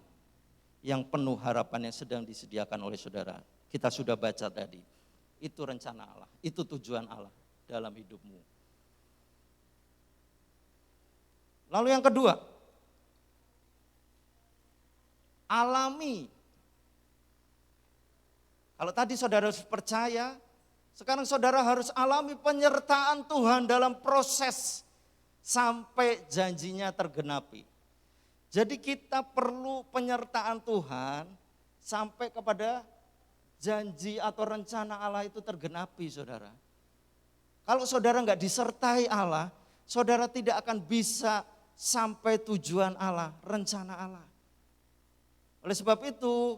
[SPEAKER 2] yang penuh harapan yang sedang disediakan oleh saudara. Kita sudah baca tadi, itu rencana Allah, itu tujuan Allah dalam hidupmu. Lalu yang kedua, alami. Kalau tadi saudara harus percaya, sekarang saudara harus alami penyertaan Tuhan dalam proses sampai janjinya tergenapi. Jadi kita perlu penyertaan Tuhan sampai kepada janji atau rencana Allah itu tergenapi saudara. Kalau saudara nggak disertai Allah, saudara tidak akan bisa sampai tujuan Allah, rencana Allah. Oleh sebab itu,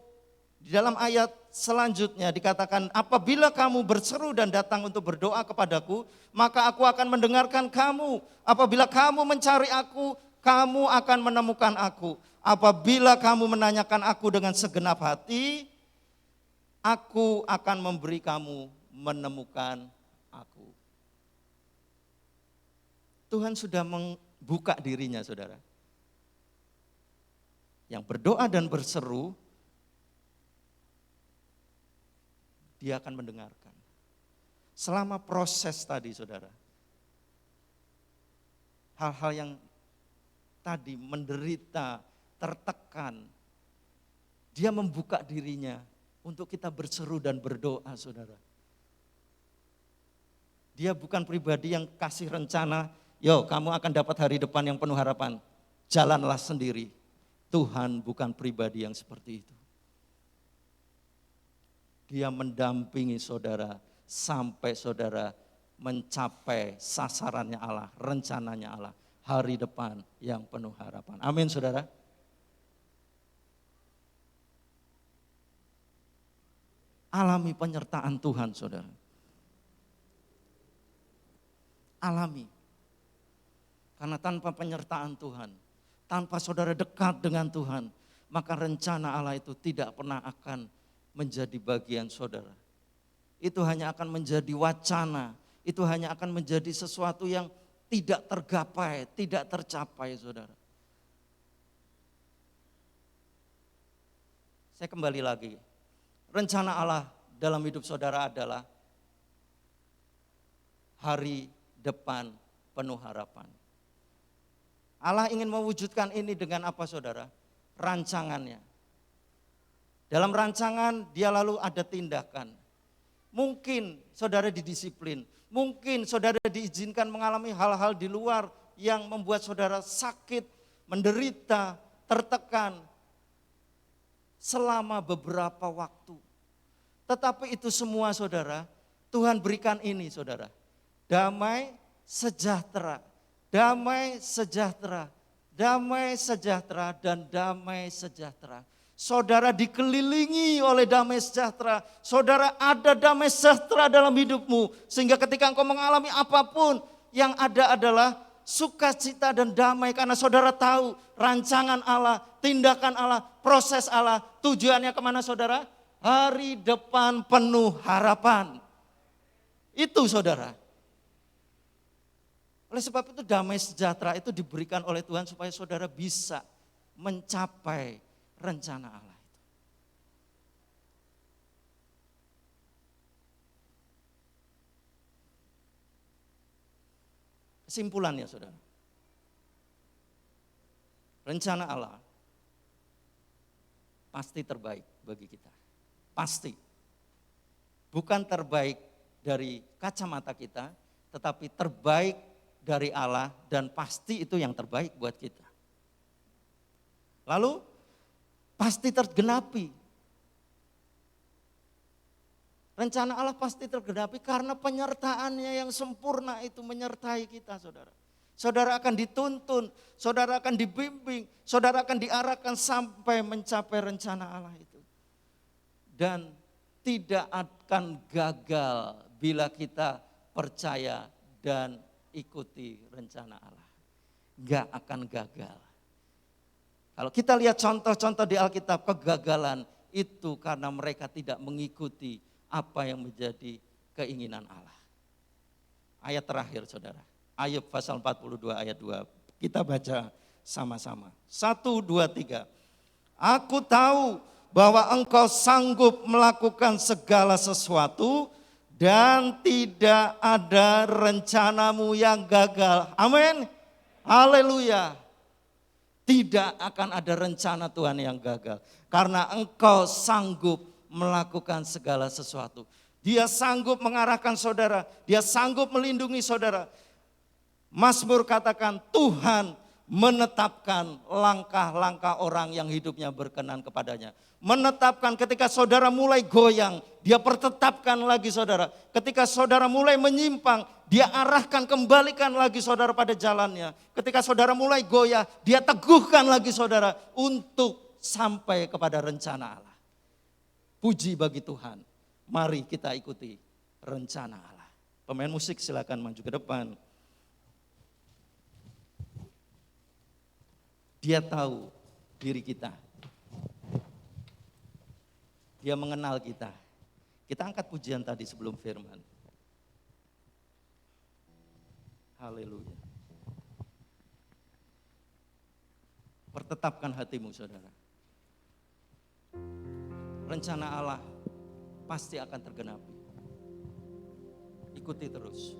[SPEAKER 2] di dalam ayat selanjutnya dikatakan, apabila kamu berseru dan datang untuk berdoa kepadaku, maka aku akan mendengarkan kamu. Apabila kamu mencari aku, kamu akan menemukan aku. Apabila kamu menanyakan aku dengan segenap hati, aku akan memberi kamu menemukan aku. Tuhan sudah membuka dirinya saudara. Yang berdoa dan berseru, dia akan mendengarkan. Selama proses tadi saudara, hal-hal yang tadi menderita, tertekan, dia membuka dirinya untuk kita berseru dan berdoa saudara. Dia bukan pribadi yang kasih rencana, yo kamu akan dapat hari depan yang penuh harapan, jalanlah sendiri. Tuhan bukan pribadi yang seperti itu. Dia mendampingi saudara sampai saudara mencapai sasarannya Allah, rencananya Allah, hari depan yang penuh harapan. Amin saudara. Alami penyertaan Tuhan, saudara. Alami. Karena tanpa penyertaan Tuhan, tanpa saudara dekat dengan Tuhan, maka rencana Allah itu tidak pernah akan menjadi bagian saudara. Itu hanya akan menjadi wacana, itu hanya akan menjadi sesuatu yang tidak tergapai, tidak tercapai, saudara. Saya kembali lagi, rencana Allah dalam hidup saudara adalah hari depan penuh harapan. Allah ingin mewujudkan ini dengan apa, saudara? Rancangannya. Dalam rancangan dia lalu ada tindakan. Mungkin saudara didisiplin, mungkin saudara diizinkan mengalami hal-hal di luar yang membuat saudara sakit, menderita, tertekan selama beberapa waktu. Tetapi itu semua, saudara, Tuhan berikan ini, saudara. Damai sejahtera. Damai sejahtera, damai sejahtera, dan damai sejahtera. Saudara dikelilingi oleh damai sejahtera. Saudara ada damai sejahtera dalam hidupmu. Sehingga ketika engkau mengalami apapun, yang ada adalah sukacita dan damai. Karena saudara tahu rancangan Allah, tindakan Allah, proses Allah. Tujuannya kemana, saudara? Hari depan penuh harapan. Itu, saudara. Oleh sebab itu damai sejahtera itu diberikan oleh Tuhan supaya saudara bisa mencapai rencana Allah itu. Kesimpulannya, saudara. Rencana Allah pasti terbaik bagi kita. Pasti. Bukan terbaik dari kacamata kita, tetapi terbaik dari Allah, dan pasti itu yang terbaik buat kita. Lalu pasti tergenapi. Rencana Allah pasti tergenapi karena penyertaannya yang sempurna itu menyertai kita, saudara. Saudara akan dituntun, saudara akan dibimbing, saudara akan diarahkan sampai mencapai rencana Allah itu. Dan tidak akan gagal bila kita percaya dan ikuti rencana Allah. Gak akan gagal. Kalau kita lihat contoh-contoh di Alkitab, kegagalan itu karena mereka tidak mengikuti apa yang menjadi keinginan Allah. Ayat terakhir, saudara. Ayub pasal 42 ayat 2. Kita baca sama-sama. 1, 2, 3. Aku tahu bahwa engkau sanggup melakukan segala sesuatu, dan tidak ada rencanamu yang gagal. Amin. Haleluya. Tidak akan ada rencana Tuhan yang gagal. Karena engkau sanggup melakukan segala sesuatu. Dia sanggup mengarahkan saudara. Dia sanggup melindungi saudara. Mazmur katakan, Tuhan menetapkan langkah-langkah orang yang hidupnya berkenan kepadanya. Menetapkan ketika saudara mulai goyang, dia pertetapkan lagi saudara. Ketika saudara mulai menyimpang, dia arahkan, kembalikan lagi saudara pada jalannya. Ketika saudara mulai goyah, dia teguhkan lagi saudara untuk sampai kepada rencana Allah. Puji bagi Tuhan. Mari kita ikuti rencana Allah. Pemain musik silakan maju ke depan. Dia tahu diri kita. Dia mengenal kita. Kita angkat pujian tadi sebelum firman. Haleluya. Pertetapkan hatimu, saudara. Rencana Allah pasti akan tergenapi. Ikuti terus.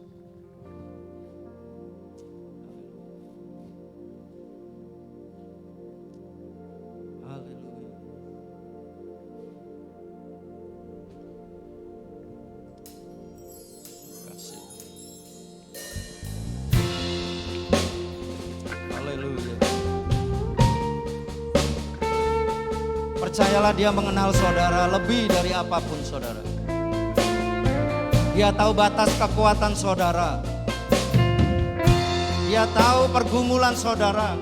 [SPEAKER 2] Haleluya. Kasih. Haleluya. Percayalah, dia mengenal saudara lebih dari apapun saudara. Dia tahu batas kekuatan saudara. Dia tahu pergumulan saudara.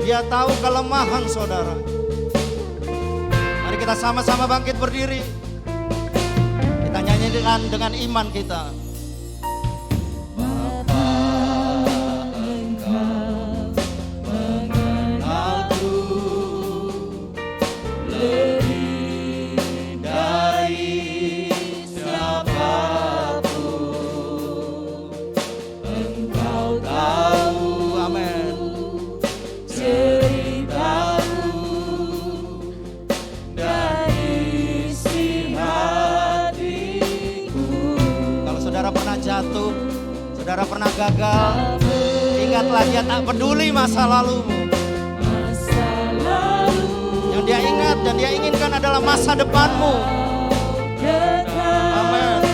[SPEAKER 2] Dia tahu kelemahan saudara. Mari Mari kita sama-sama bangkit berdiri. Kita nyanyikan dengan iman kita. Saudara pernah gagal, ingatlah dia tak peduli masa lalumu. Yang dia ingat dan dia inginkan adalah masa depanmu. Amin.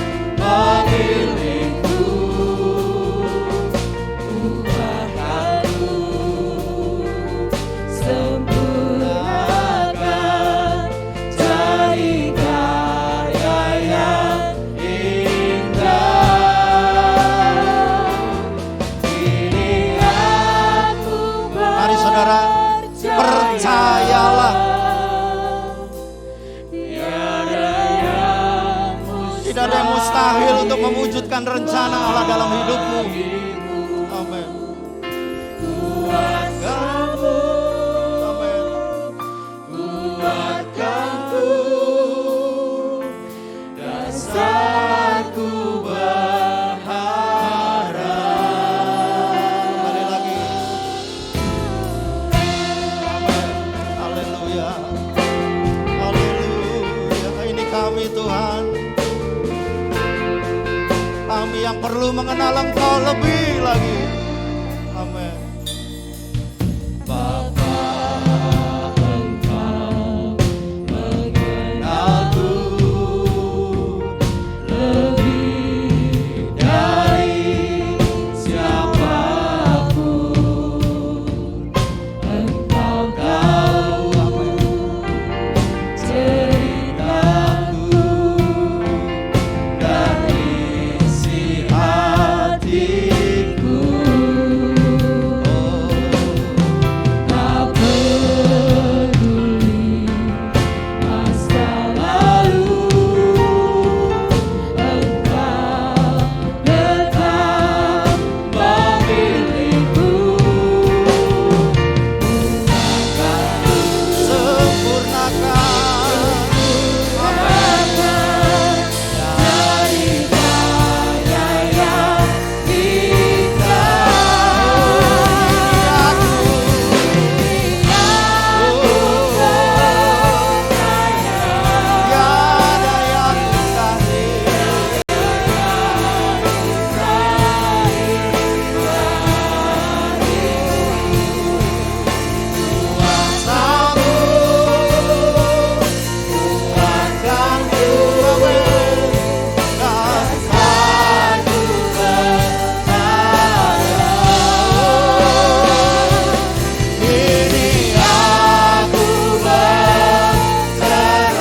[SPEAKER 2] Percayalah, tidak ada yang mustahil untuk mewujudkan rencana Allah dalam hidupmu. Amin. Amin. Kuatkanku, dasarku berharap. Kembali lagi. Haleluya. Ini kami Tuhan. Kami yang perlu mengenal Engkau lebih lagi. Amin. Bapa, Engkau mengenalku lebih dari siapapun. Engkau tahu ceritaku dan isi hatiku. Tak peduli masa lalu, Engkau tetap memilihku. Sempurnakan dari daya yang tiada yang mustahil. Kuasamu, kuatkanku, dasarku percaya. Ini aku berserah.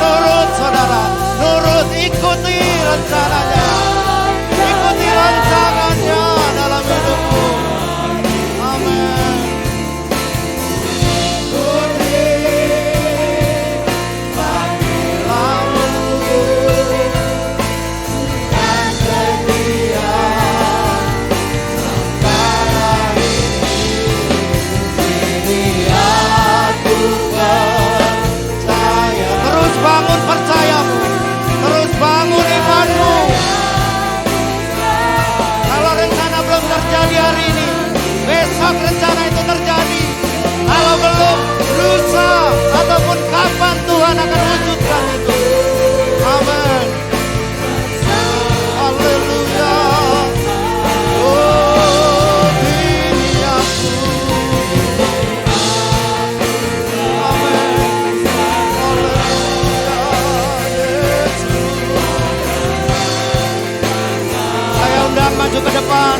[SPEAKER 2] Nurut saudara, nurut, ikuti rencananya, ikuti rancangannya dalam hidupmu. Amin. Ikuti panggilanmu dan setia sampai ini aku percaya. Terus bangun percayamu, terus bangun imanmu. Kalau rencana belum terjadi hari ini, besok rencana itu terjadi. Kalau belum, lusa ataupun kapan Tuhan akan wujudkan itu. Amin. Haleluya. Oh, ini aku. Amin. Haleluya, Yesus. Saya undang maju ke depan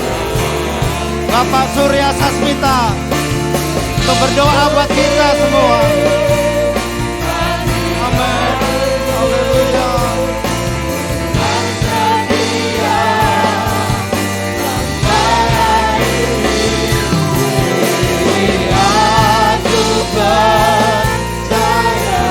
[SPEAKER 2] Bapak Surya Sasmita untuk berdoa buat kita semua. Amin. Haleluya. Aku percaya.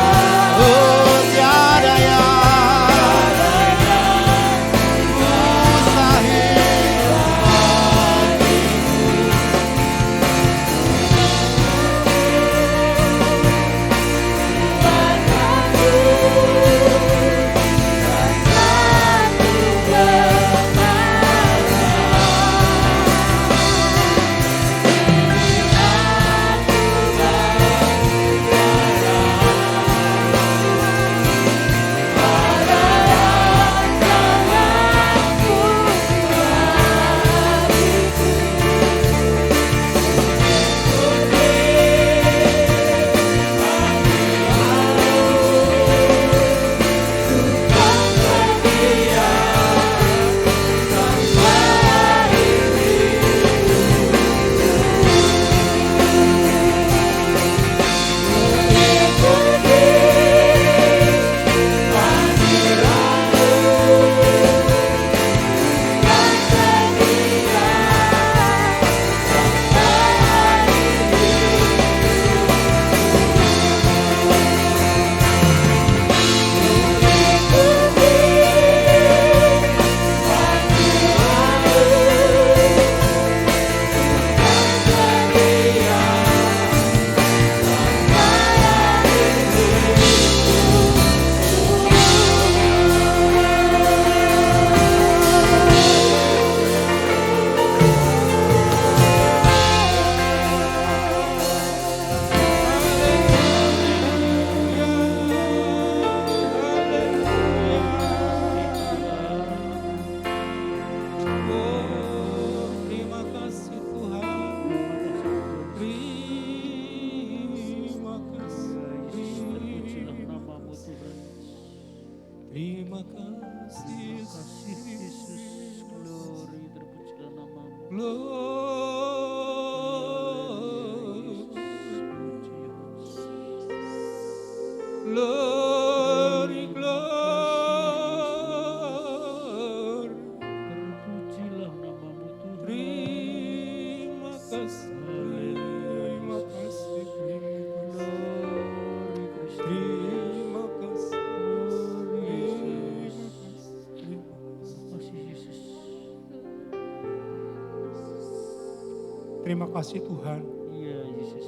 [SPEAKER 4] Terima kasih Tuhan
[SPEAKER 3] Iya Yesus.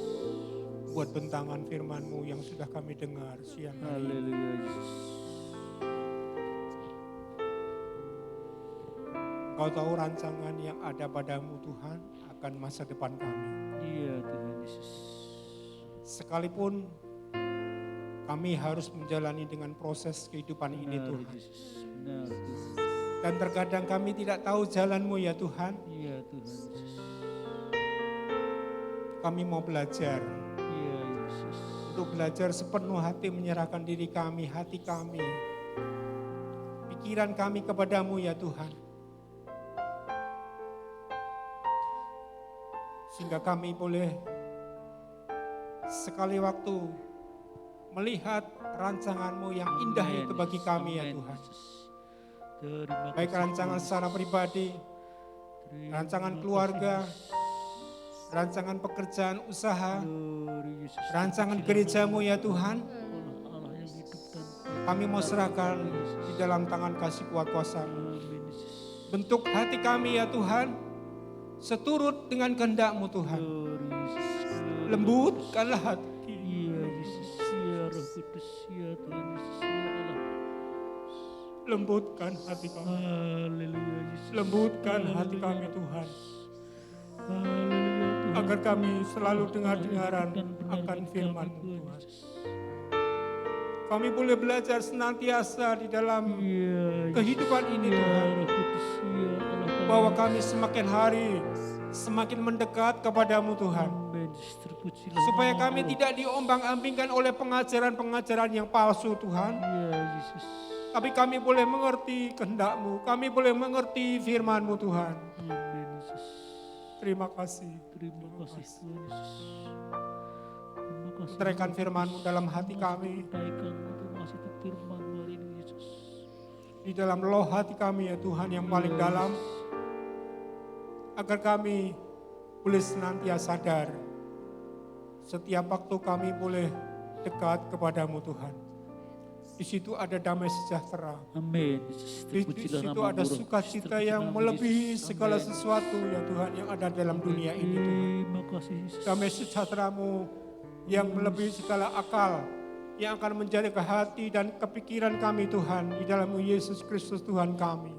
[SPEAKER 4] buat bentangan firman-Mu yang sudah kami dengar siang hari ini.
[SPEAKER 3] Haleluya Yesus.
[SPEAKER 4] Kau tahu rancangan yang ada padamu Tuhan akan masa depan kami.
[SPEAKER 3] Iya Tuhan Yesus.
[SPEAKER 4] Sekalipun kami harus menjalani dengan proses kehidupan ini
[SPEAKER 3] Benar
[SPEAKER 4] Tuhan.
[SPEAKER 3] Yesus. Benar Tuhan.
[SPEAKER 4] Dan terkadang kami tidak tahu jalan-Mu ya Tuhan.
[SPEAKER 3] Iya Tuhan Yesus.
[SPEAKER 4] Kami mau belajar.
[SPEAKER 3] Iya Yesus.
[SPEAKER 4] Untuk belajar sepenuh hati menyerahkan diri kami, hati kami. Pikiran kami kepadamu ya Tuhan. Sehingga kami boleh sekali waktu melihat rancangan-Mu yang indah
[SPEAKER 3] Amen,
[SPEAKER 4] itu bagi
[SPEAKER 3] Yesus.
[SPEAKER 4] kami ya
[SPEAKER 3] Amen,
[SPEAKER 4] Tuhan.
[SPEAKER 3] Yesus. Terima
[SPEAKER 4] Baik
[SPEAKER 3] kasih,
[SPEAKER 4] rancangan
[SPEAKER 3] Tuhan.
[SPEAKER 4] secara pribadi,
[SPEAKER 3] Terima
[SPEAKER 4] rancangan
[SPEAKER 3] kasih,
[SPEAKER 4] keluarga,
[SPEAKER 3] Yesus.
[SPEAKER 4] rancangan pekerjaan usaha,
[SPEAKER 3] Glory, Yesus.
[SPEAKER 4] rancangan
[SPEAKER 3] Terpujilah
[SPEAKER 4] gerejamu ya Tuhan.
[SPEAKER 3] Allah, Allah yang hidup dan
[SPEAKER 4] Kami mau serahkan di dalam tangan kasih kuat kuasa-Mu.
[SPEAKER 3] Amin Yesus.
[SPEAKER 4] Bentuk hati kami ya Tuhan, seturut dengan kehendak-Mu Tuhan.
[SPEAKER 3] Glory, Yesus. Glory,
[SPEAKER 4] Lembutkanlah hati.
[SPEAKER 3] Iya Yesus, ya Roh Kudus, ya Tuhan Yesus, ya Allah.
[SPEAKER 4] Lembutkan hati kami.
[SPEAKER 3] Haleluya Yesus.
[SPEAKER 4] Lembutkan hati
[SPEAKER 3] Haleluya.
[SPEAKER 4] kami Tuhan.
[SPEAKER 3] Haleluya Tuhan.
[SPEAKER 4] Agar kami selalu dengar-dengaran
[SPEAKER 3] Dan benar
[SPEAKER 4] akan
[SPEAKER 3] buat
[SPEAKER 4] firman-Mu
[SPEAKER 3] kami,
[SPEAKER 4] Tuhan.
[SPEAKER 3] Yesus.
[SPEAKER 4] Kami boleh belajar senantiasa di dalam
[SPEAKER 3] Iya,
[SPEAKER 4] kehidupan ini
[SPEAKER 3] ya
[SPEAKER 4] Tuhan.
[SPEAKER 3] Roh Kudus, ya Allah.
[SPEAKER 4] Bahwa kami semakin hari semakin mendekat kepadamu Tuhan.
[SPEAKER 3] Amin, Yesus. Terpujilah
[SPEAKER 4] Supaya
[SPEAKER 3] nama
[SPEAKER 4] kami
[SPEAKER 3] Allah.
[SPEAKER 4] tidak diombang-ambingkan oleh pengajaran-pengajaran yang palsu Tuhan.
[SPEAKER 3] Iya Yesus.
[SPEAKER 4] Tapi kami boleh mengerti kehendak-Mu. Kami boleh mengerti firman-Mu Tuhan.
[SPEAKER 3] Amin Yesus.
[SPEAKER 4] Terima kasih.
[SPEAKER 3] Terima kasih Tuhan Yesus. Terima kasih.
[SPEAKER 4] Meteraikan firman-Mu dalam hati kami.
[SPEAKER 3] Terima kasih untuk firman hari ini Yesus.
[SPEAKER 4] Di dalam loh hati kami ya Tuhan yang paling
[SPEAKER 3] Yes.
[SPEAKER 4] dalam. Agar kami boleh senantiasa sadar. Setiap waktu kami boleh dekat kepadamu Tuhan. Di situ ada damai sejahtera.
[SPEAKER 3] Amin. Yesus.
[SPEAKER 4] Di
[SPEAKER 3] Terpujilah
[SPEAKER 4] situ
[SPEAKER 3] nama
[SPEAKER 4] ada
[SPEAKER 3] Guru.
[SPEAKER 4] sukacita
[SPEAKER 3] Terpujilah
[SPEAKER 4] yang
[SPEAKER 3] nama
[SPEAKER 4] melebihi
[SPEAKER 3] Yesus.
[SPEAKER 4] segala
[SPEAKER 3] Amin.
[SPEAKER 4] sesuatu ya Tuhan yang ada dalam dunia ini Tuhan.
[SPEAKER 3] Terima kasih Yesus.
[SPEAKER 4] Damai sejahtera-Mu yang melebihi segala akal. Yang akan menjaga hati dan kepikiran kami Tuhan. Di dalam Yesus Kristus Tuhan kami.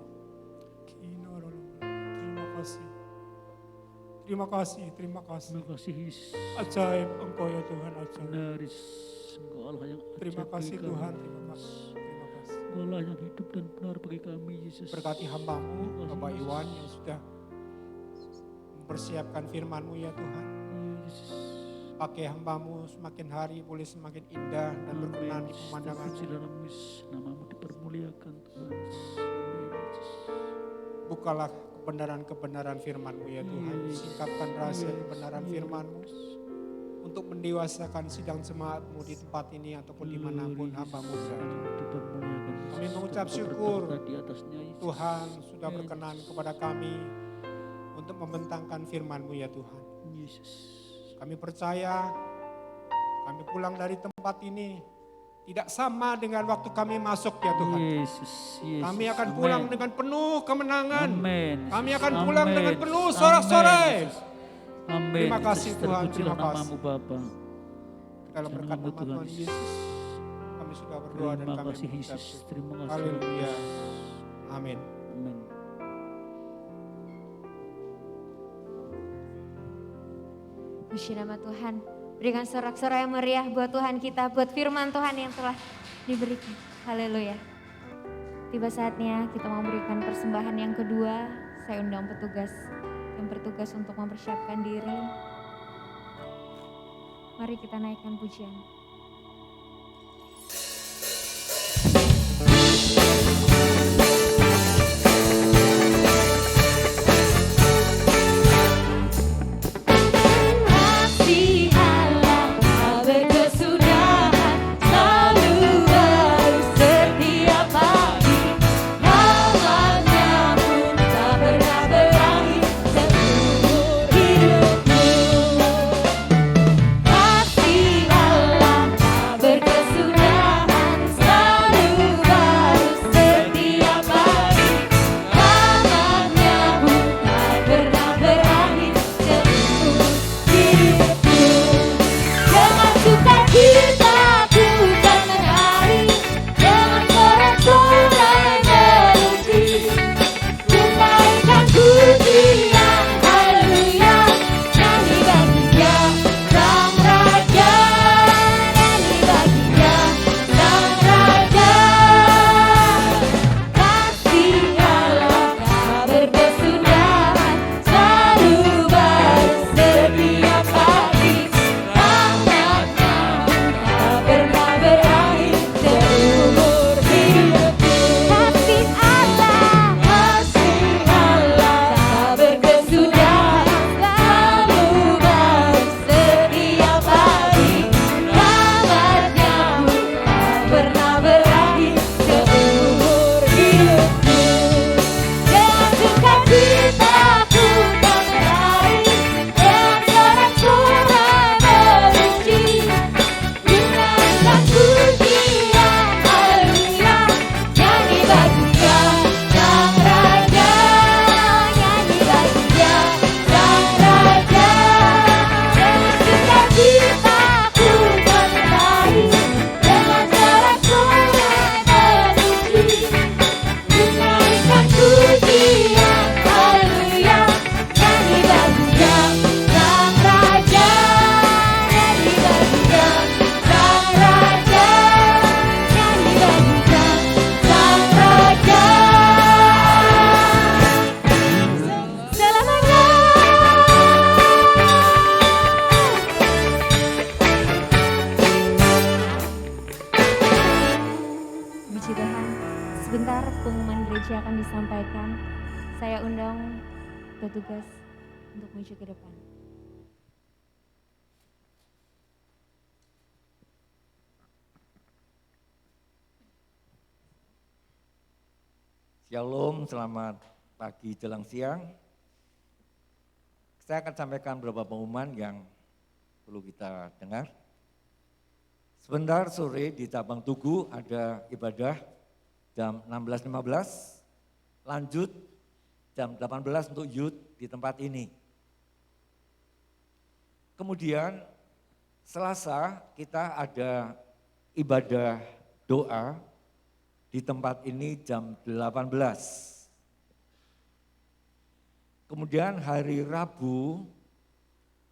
[SPEAKER 4] Terima kasih. Terima kasih, terima kasih.
[SPEAKER 3] Terima kasih Yesus.
[SPEAKER 4] Ajaib Engkau ya Tuhan, ajaib.
[SPEAKER 3] Benar Yesus. Engkau Allah yang
[SPEAKER 4] Terima
[SPEAKER 3] ajaib
[SPEAKER 4] kasih
[SPEAKER 3] bagi kami.
[SPEAKER 4] Tuhan, terima kasih. Terima kasih.
[SPEAKER 3] Engkau Allah yang hidup dan benar bagi kami Yesus.
[SPEAKER 4] Berkati hamba-Mu,
[SPEAKER 3] Terima kasih,
[SPEAKER 4] Bapak
[SPEAKER 3] Yesus.
[SPEAKER 4] Iwan yang sudah mempersiapkan firman-Mu ya Tuhan.
[SPEAKER 3] Iya, Yesus.
[SPEAKER 4] Pakai hamba-Mu semakin hari boleh semakin indah dan berkenan di pemandangan.
[SPEAKER 3] Terpujilah nama Yesus. Namamu dipermuliakan Tuhan Yesus. Amin Yesus.
[SPEAKER 4] Bukalah kebenaran-kebenaran firman-Mu ya Tuhan.
[SPEAKER 3] Yes.
[SPEAKER 4] Singkapkan rahasia
[SPEAKER 3] Yes.
[SPEAKER 4] kebenaran
[SPEAKER 3] Yes.
[SPEAKER 4] firman-Mu. Untuk mendewasakan sidang jemaat-Mu di tempat ini ataupun dimanapun
[SPEAKER 3] Glory,
[SPEAKER 4] hamba-Mu
[SPEAKER 3] Yesus.
[SPEAKER 4] berada.
[SPEAKER 3] Dipermuliakan Yesus.
[SPEAKER 4] Kami mengucap
[SPEAKER 3] Dan
[SPEAKER 4] syukur.
[SPEAKER 3] berkata di atasnya Yesus.
[SPEAKER 4] Tuhan sudah
[SPEAKER 3] Yes.
[SPEAKER 4] berkenan kepada kami untuk membentangkan firman-Mu ya Tuhan.
[SPEAKER 3] Yesus.
[SPEAKER 4] Kami percaya kami pulang dari tempat ini tidak sama dengan waktu kami masuk ya Tuhan.
[SPEAKER 3] Yesus. Yesus.
[SPEAKER 4] Kami akan
[SPEAKER 3] Amen.
[SPEAKER 4] pulang dengan penuh kemenangan.
[SPEAKER 3] Amin.
[SPEAKER 4] Kami
[SPEAKER 3] Yesus.
[SPEAKER 4] akan pulang
[SPEAKER 3] Amin.
[SPEAKER 4] dengan penuh
[SPEAKER 3] Yesus.
[SPEAKER 4] sorak-sorai.
[SPEAKER 3] Amin, Yesus. Amin.
[SPEAKER 4] Terima kasih,
[SPEAKER 3] Yesus.
[SPEAKER 4] Tuhan.
[SPEAKER 3] Terpujilah
[SPEAKER 4] Terima kasih.
[SPEAKER 3] namamu Bapa.
[SPEAKER 4] Dalam berkat
[SPEAKER 3] Namamu
[SPEAKER 4] nama Tuhan Yesus kami sudah berdoa dan
[SPEAKER 3] Terima
[SPEAKER 4] kami
[SPEAKER 3] kasih
[SPEAKER 4] mengucap
[SPEAKER 3] Yesus.
[SPEAKER 4] syukur.
[SPEAKER 3] Terima kasih.
[SPEAKER 4] Haleluya. Amin.
[SPEAKER 3] Amin.
[SPEAKER 1] Puji nama Tuhan. Berikan sorak-sorai yang meriah buat Tuhan kita, buat firman Tuhan yang telah diberikan. Haleluya. Tiba saatnya kita mau memberikan persembahan yang kedua. Saya undang petugas yang bertugas untuk mempersiapkan diri. Mari kita naikkan pujian. Kasih Allah tak berkesudahan, selalu baru setiap pagi. Rahmat-Nya pun tak pernah berakhir seumur hidupku. Kasih Allah suci akan disampaikan. Saya undang petugas untuk maju ke depan.
[SPEAKER 5] Shalom, selamat pagi jelang siang. Saya akan sampaikan beberapa pengumuman yang perlu kita dengar. Sebentar sore di cabang Tugu ada ibadah jam 16.15, lanjut jam 18 untuk youth di tempat ini. Kemudian Selasa kita ada ibadah doa di tempat ini jam 18. Kemudian hari Rabu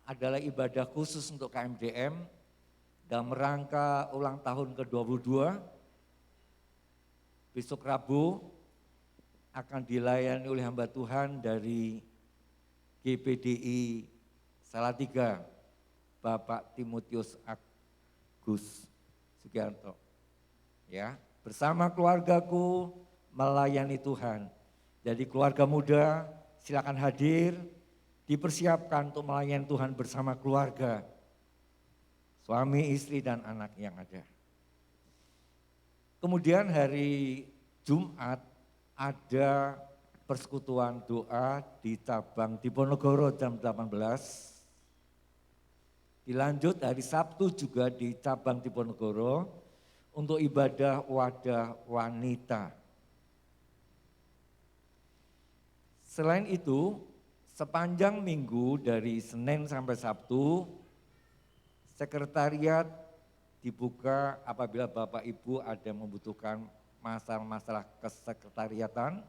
[SPEAKER 5] adalah ibadah khusus untuk KMDM dalam rangka ulang tahun ke-22. Besok Rabu akan dilayani oleh hamba Tuhan dari GPDI Salatiga, Bapak Timotius Agus Sugianto. Ya, bersama keluargaku melayani Tuhan. Jadi keluarga muda silakan hadir, dipersiapkan untuk melayani Tuhan bersama keluarga, suami, istri, dan anak yang ada. Kemudian hari Jumat ada persekutuan doa di cabang Diponegoro jam 18. Dilanjut hari Sabtu juga di cabang Diponegoro untuk ibadah wadah wanita. Selain itu, sepanjang minggu dari Senin sampai Sabtu, sekretariat dibuka apabila Bapak Ibu ada yang membutuhkan masalah-masalah kesekretariatan.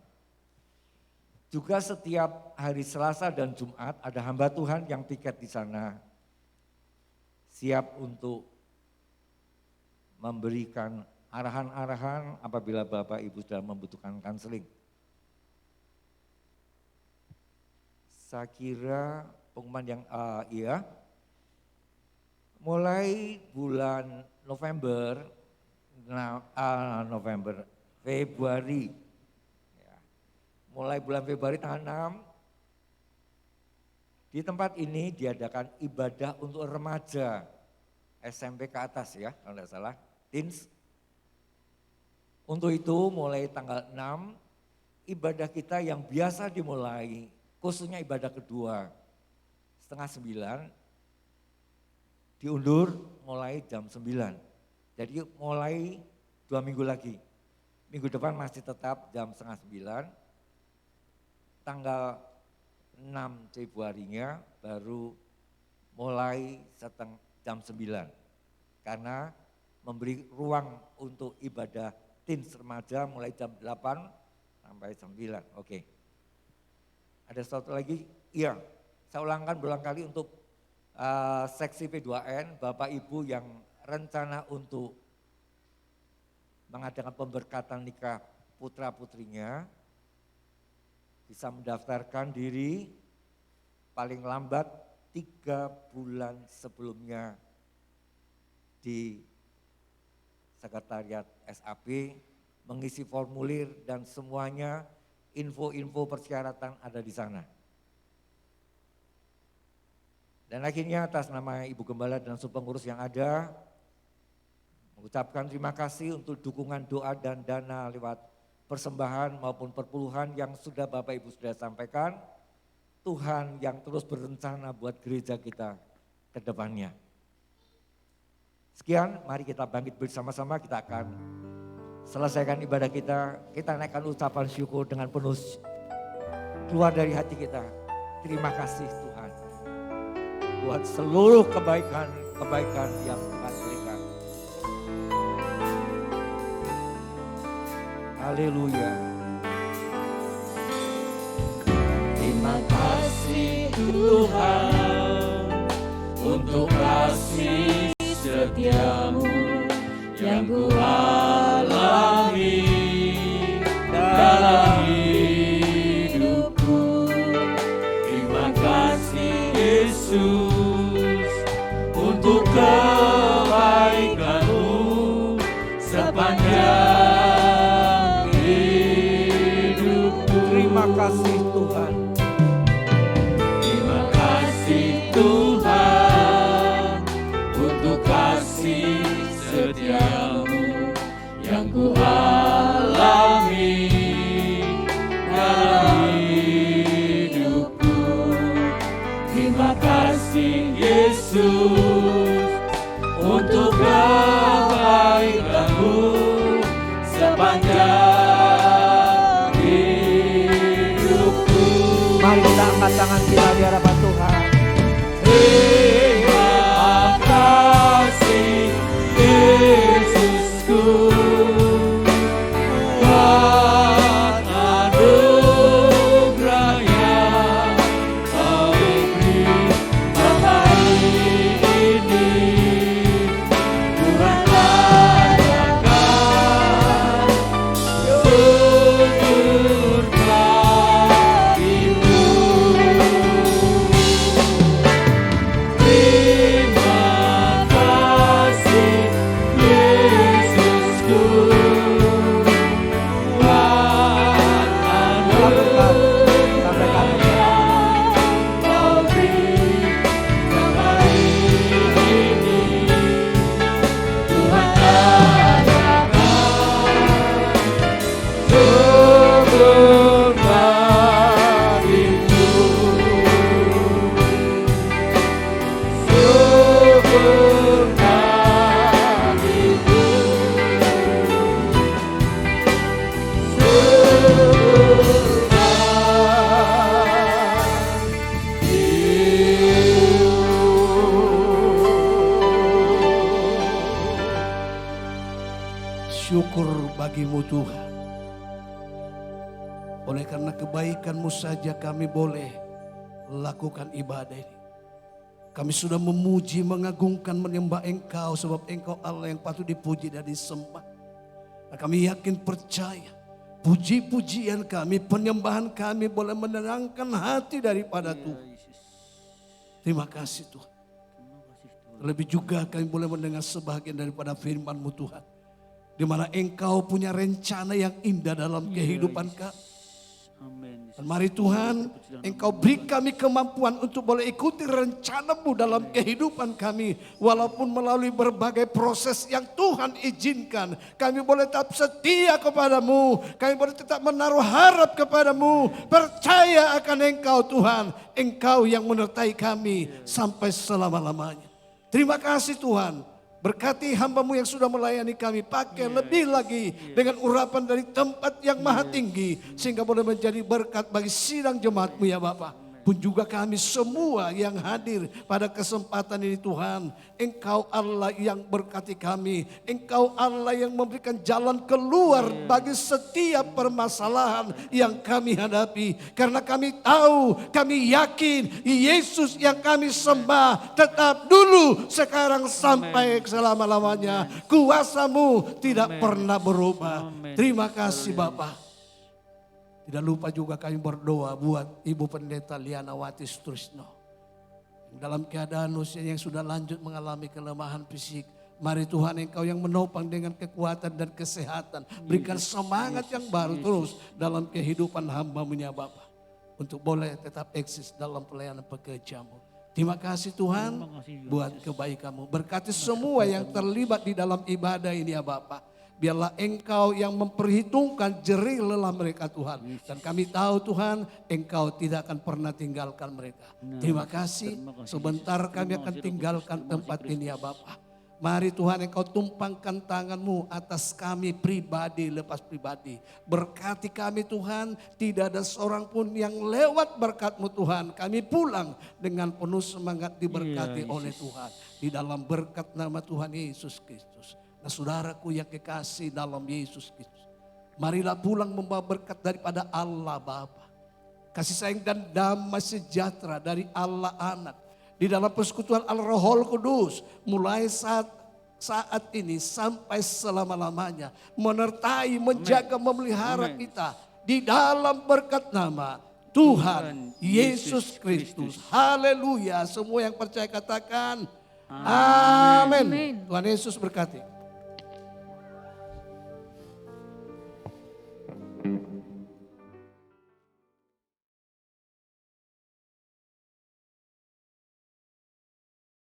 [SPEAKER 5] Juga setiap hari Selasa dan Jumat ada hamba Tuhan yang piket di sana, siap untuk memberikan arahan-arahan apabila Bapak Ibu sudah membutuhkan konseling. Saya kira pengumuman yang mulai bulan Februari, ya, mulai bulan Februari tanggal 6, di tempat ini diadakan ibadah untuk remaja SMP ke atas ya, kalau tidak salah, teens. Untuk itu mulai tanggal 6, ibadah kita yang biasa dimulai, khususnya ibadah kedua, 8:30, diundur mulai jam 9. Jadi mulai 2 minggu lagi. Minggu depan masih tetap jam 8:30, tanggal 6 Februarinya baru mulai jam 9. Karena memberi ruang untuk ibadah teens remaja mulai jam 8 sampai 9. Oke. Ada sesuatu lagi? Iya, saya ulangkan berulang kali untuk seksi P2N, Bapak Ibu yang rencana untuk mengadakan pemberkatan nikah putra-putrinya, bisa mendaftarkan diri paling lambat 3 bulan sebelumnya di Sekretariat SAP, mengisi formulir dan semuanya info-info persyaratan ada di sana. Dan akhirnya atas nama Ibu Gembala dan seluruh pengurus yang ada, mengucapkan terima kasih untuk dukungan doa dan dana lewat persembahan maupun perpuluhan yang sudah Bapak Ibu sudah sampaikan. Tuhan yang terus berencana buat gereja kita ke depannya. Sekian, mari kita bangkit bersama-sama, kita akan selesaikan ibadah kita. Kita naikkan ucapan syukur dengan penuh keluar dari hati kita. Terima kasih Tuhan buat seluruh kebaikan yang Tuhan berikan. Haleluya.
[SPEAKER 3] Terima kasih Tuhan untuk kasih setiamu yang ku alami dalam hidupku. Terima kasih Yesus untuk kebaikanmu sepanjang hidupku. Yesus, untuk kebaikan-Mu sepanjang hidupku.
[SPEAKER 5] Mari kita angkat tangan kita di hadapan Tuhan.
[SPEAKER 3] Terima kasih Yesusku, buat anugerah yang Kau beri pada hari ini. Tuhan katakan syukur bagimu. Terima kasih Yesusku, buat anugerah yang Kau beri pada hari ini. Tuhan katakan syukur bagimu. Syukur bagimu.
[SPEAKER 6] Syukur bagimu Tuhan. Oleh karena kebaikan-Mu saja kami boleh lakukan ibadah ini. Kami sudah memuji, mengagungkan, menyembah Engkau sebab Engkau Allah yang patut dipuji dan disembah. Dan kami yakin percaya puji-pujian kami, penyembahan kami boleh menenangkan hati daripada Tuhan. Terima kasih Tuhan. Lebih juga kami boleh mendengar sebahagian daripada firman-Mu Tuhan. Di mana Engkau punya rencana yang indah dalam kehidupan kami.
[SPEAKER 3] Amin.
[SPEAKER 6] Dan mari Tuhan, Engkau beri kami kemampuan untuk boleh ikuti rencana-Mu dalam kehidupan kami. Walaupun melalui berbagai proses yang Tuhan izinkan. Kami boleh tetap setia kepada-Mu. Kami boleh tetap menaruh harap kepada-Mu. Percaya akan Engkau Tuhan. Engkau yang menyertai kami sampai selama-lamanya. Terima kasih Tuhan. Berkati hamba-Mu yang sudah melayani kami. Pakai lebih lagi dengan urapan dari tempat yang maha tinggi. Sehingga boleh menjadi berkat bagi sidang jemaat-Mu ya Bapak. Pun juga kami semua yang hadir pada kesempatan ini Tuhan. Engkau Allah yang berkati kami. Engkau Allah yang memberikan jalan keluar bagi setiap permasalahan yang kami hadapi. Karena kami tahu, kami yakin Yesus yang kami sembah tetap dulu, sekarang sampai selama-lamanya. Kuasa-Mu tidak pernah berubah. Terima kasih Bapak. Tidak lupa juga kami berdoa buat Ibu Pendeta Lianawati Sutrisno. Dalam keadaan usia yang sudah lanjut mengalami kelemahan fisik. Mari Tuhan Engkau yang menopang dengan kekuatan dan kesehatan. Berikan semangat yang baru terus dalam kehidupan hamba-Mu ya Bapa. Untuk boleh tetap eksis dalam pelayanan pekerja-Mu. Terima kasih Tuhan buat kebaikan-Mu. Berkati semua yang terlibat di dalam ibadah ini ya Bapak. Biarlah Engkau yang memperhitungkan jerih lelah mereka Tuhan. Dan kami tahu Tuhan Engkau tidak akan pernah tinggalkan mereka. Terima kasih. Sebentar kami akan tinggalkan tempat ini ya Bapak. Mari Tuhan Engkau tumpangkan tangan-Mu atas kami pribadi lepas pribadi. Berkati kami Tuhan. Tidak ada seorang pun yang lewat berkat-Mu Tuhan. Kami pulang dengan penuh semangat diberkati oleh Tuhan. Di dalam berkat nama Tuhan Yesus Kristus. Nah, saudaraku yang kekasih dalam Yesus Kristus. Marilah pulang membawa berkat daripada Allah Bapa. Kasih sayang dan damai sejahtera dari Allah Anak. Di dalam persekutuan Al-Rohul Kudus. Mulai saat ini sampai selama-lamanya. Menyertai, menjaga, memelihara kita. Di dalam berkat nama Tuhan Yesus Kristus. Haleluya. Semua yang percaya katakan. Amin. Tuhan Yesus berkati.